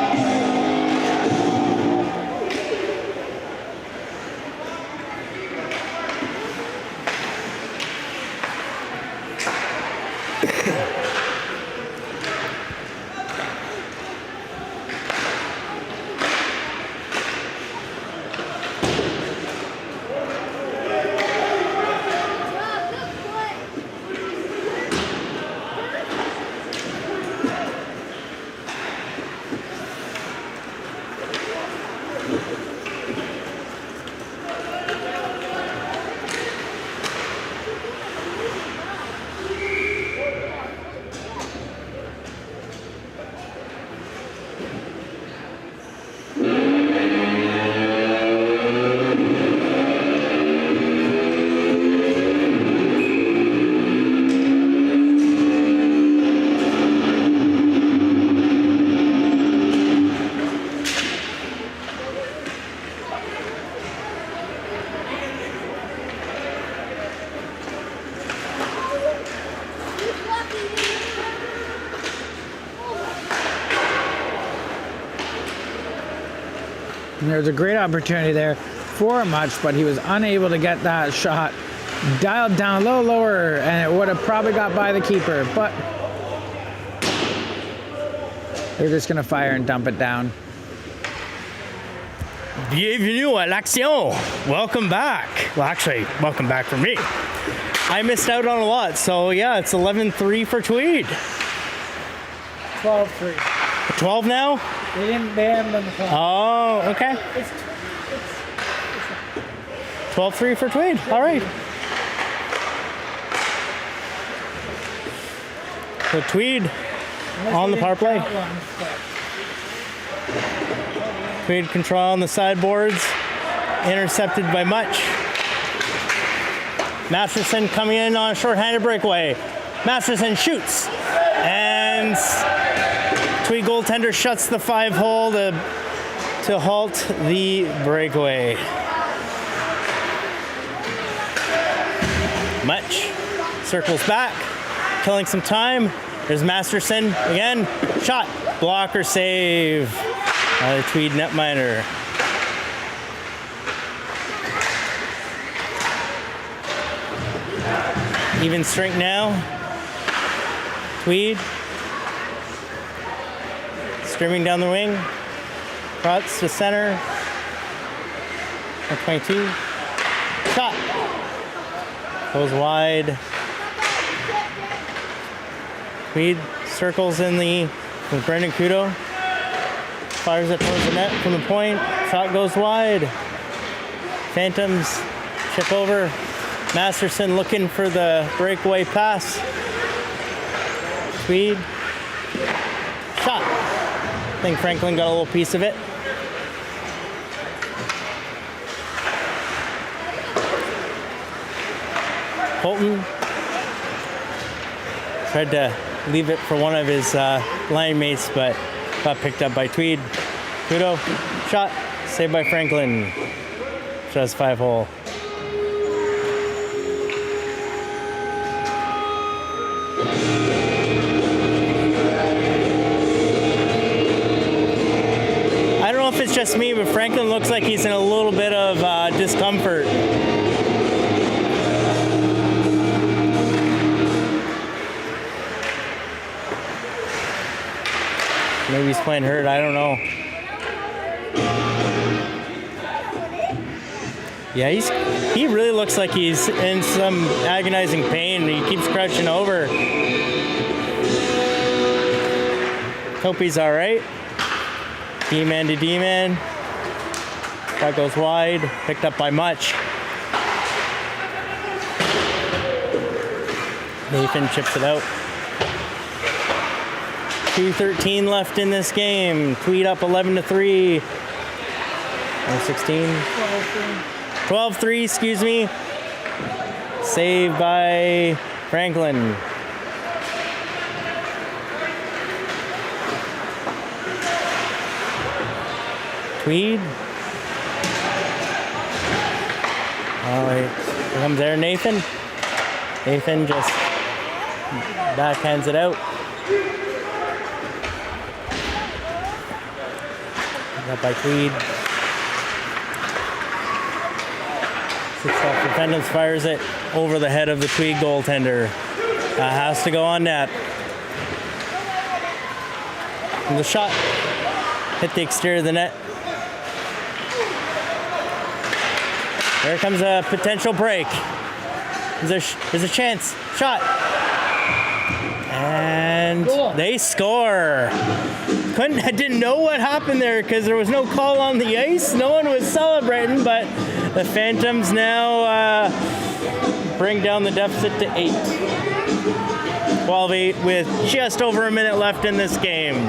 And there's a great opportunity there for Much, but he was unable to get that shot dialed down a little lower, and it would have probably got by the keeper, but they're just going to fire and dump it down. Bienvenue à l'action. Welcome back. Well, actually, welcome back for me. I missed out on a lot, so yeah, it's 11-3 for Tweed. 12-3. 12 now? They haven't done the 12. Oh, okay. 12-3 for Tweed. All right. So Tweed on the power play. Tweed control on the sideboards. Intercepted by Much. Masterson coming in on a short-handed breakaway. Masterson shoots. And Tweed goaltender shuts the 5-hole to halt the breakaway. Much circles back, killing some time. There's Masterson again. Shot, blocker, save. The Tweed netminder. Even strength now. Tweed. Streaming down the wing. Cuts to center. 22. Shot. Goes wide. Tweed circles in the with Brendan Kudo. Fires it towards the net from the point. Shot goes wide. Phantoms chip over. Masterson looking for the breakaway pass. Tweed. Shot. I think Franklin got a little piece of it. Colton tried to leave it for one of his line mates, but got picked up by Tweed. Kudo, shot, saved by Franklin. Just 5-hole. I don't know if it's just me, but Franklin looks like he's in a little bit of discomfort. Maybe he's playing hurt, I don't know. Yeah, he really looks like he's in some agonizing pain. He keeps crouching over. Hope he's all right. D-man to D-man. That goes wide, picked up by Much. Nathan chips it out. 2:13 left in this game. Tweed up 11-3. Or 16. 12-3, excuse me. Saved by Franklin. Tweed. All right, here comes there Nathan. Nathan just backhands it out. Got by Tweed. 6-off defendants fires it over the head of the Tweed goaltender. Has to go on net. And the shot hit the exterior of the net. There comes a potential break. There's a chance. Shot. And they score. I didn't know what happened there because there was no call on the ice. No one was celebrating, but the Phantoms now bring down the deficit to 8. 12-8 with just over a minute left in this game.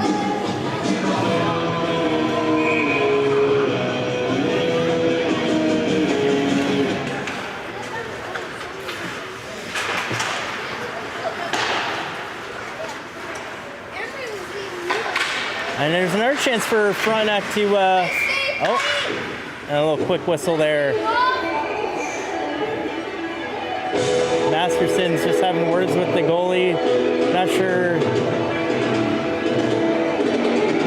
And there's another chance for Frontenac to, and a little quick whistle there. Masterson's just having words with the goalie. Not sure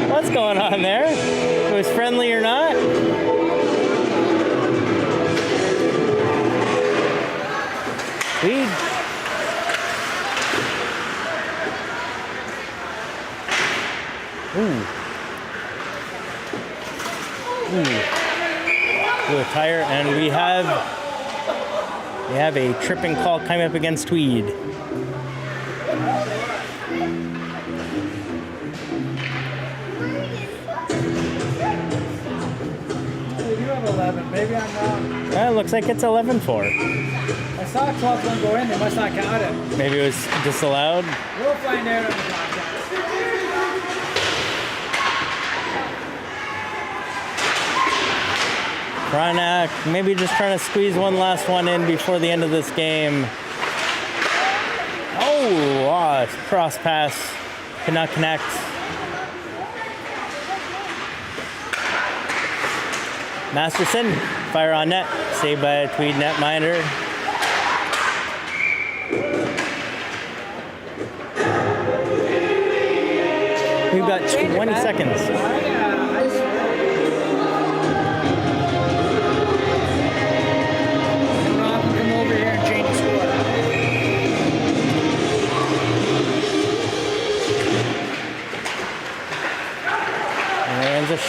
what's going on there. If it was friendly or not. Tweed. Ooh. Do a tire, and we have a tripping call coming up against Tweed. They do have 11. Maybe I'm wrong. It looks like it's 11-4. I saw a 12th one go in. They must not count it. Maybe it was disallowed. We'll find out on the podcast. Frontenac maybe just trying to squeeze one last one in before the end of this game. Oh, cross pass. Cannot connect. Masterson, fire on net. Saved by a Tweed netminder. We've got 20 seconds.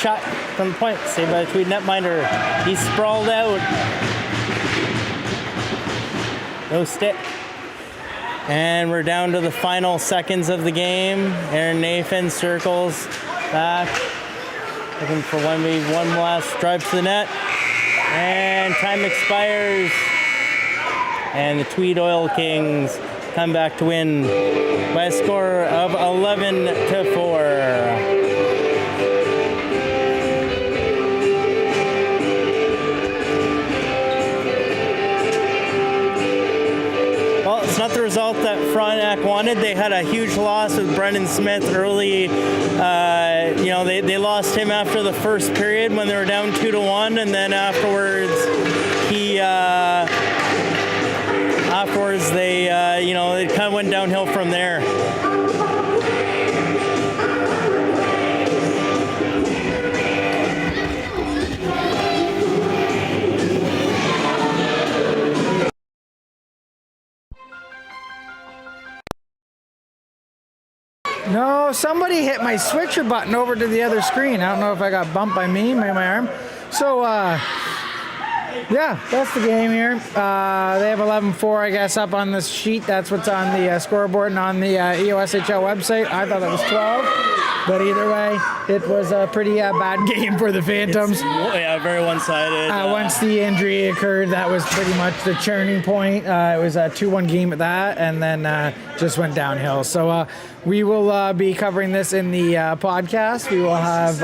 shot from the point. Saved by the Tweed netminder. He's sprawled out. No stick. And we're down to the final seconds of the game. Aaron Nathan circles back. Looking for one last drive to the net. And time expires. And the Tweed Oil Kings come back to win by a score of 11-4. Not the result that Frontenac wanted. They had a huge loss with Brendan Smith early. They lost him after the first period when they were down 2-1, and then afterwards they it kind of went downhill from there. No, somebody hit my switcher button over to the other screen. I don't know if I got bumped by my arm. So, yeah, that's the game here. They have 11-4, I guess, up on this sheet. That's what's on the scoreboard and on the EOSHL website. I thought it was 12. But either way, it was a pretty bad game for the Phantoms. Very one-sided. Once the injury occurred, that was pretty much the turning point. It was a 2-1 game at that, and then just went downhill. So we will be covering this in the podcast. We will have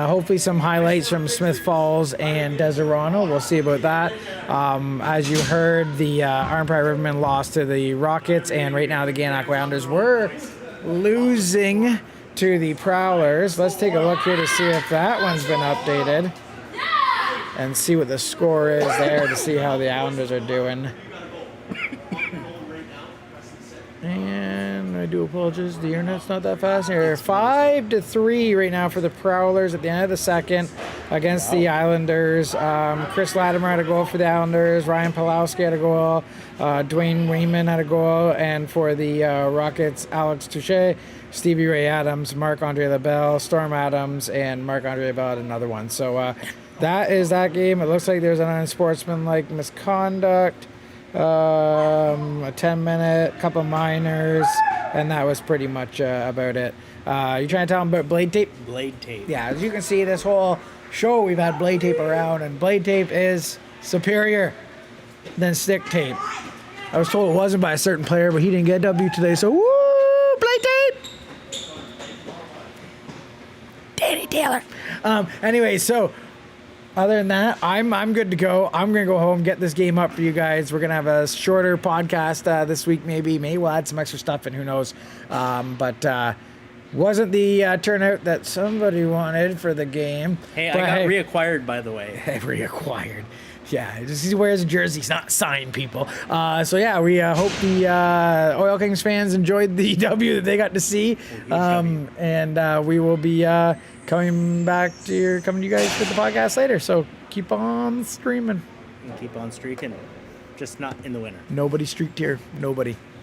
hopefully some highlights from Smith Falls and Deserano. We'll see about that. As you heard, the Arnprior Rivermen lost to the Rockets, and right now the Gannett Islanders were losing to the Prowlers. Let's take a look here to see if that one's been updated and see what the score is there to see how the Islanders are doing. And I do apologize, the internet's not that fast here. 5-3 right now for the Prowlers at the end of the second against the Islanders. Chris Latimer had a goal for the Islanders. Ryan Pawlowski had a goal. Dwayne Weeman had a goal. And for the Rockets, Alex Touche, Stevie Ray Adams, Marc-Andre LaBelle, Storm Adams, and Marc-Andre LaBelle had another one. So that is that game. It looks like there's an unsportsmanlike misconduct. A 10-minute, couple minors, and that was pretty much about it. You trying to tell them about blade tape? Blade tape. Yeah, as you can see, this whole show we've had blade tape around, and blade tape is superior than stick tape. I was told it wasn't by a certain player, but he didn't get a W today, so woo, blade tape! Danny Taylor. Anyway, so other than that, I'm good to go. I'm going to go home, get this game up for you guys. We're going to have a shorter podcast this week, maybe. Maybe we'll add some extra stuff in, who knows. But wasn't the turnout that somebody wanted for the game. Hey, I got reacquired, by the way. Reacquired. Yeah, he wears a jersey. He's not signed, people. So, yeah, we hope the Oil Kings fans enjoyed the W that they got to see. And we will be coming to you guys with the podcast later. So keep on streaming. And keep on streaking. Just not in the winter. Nobody streaked here. Nobody.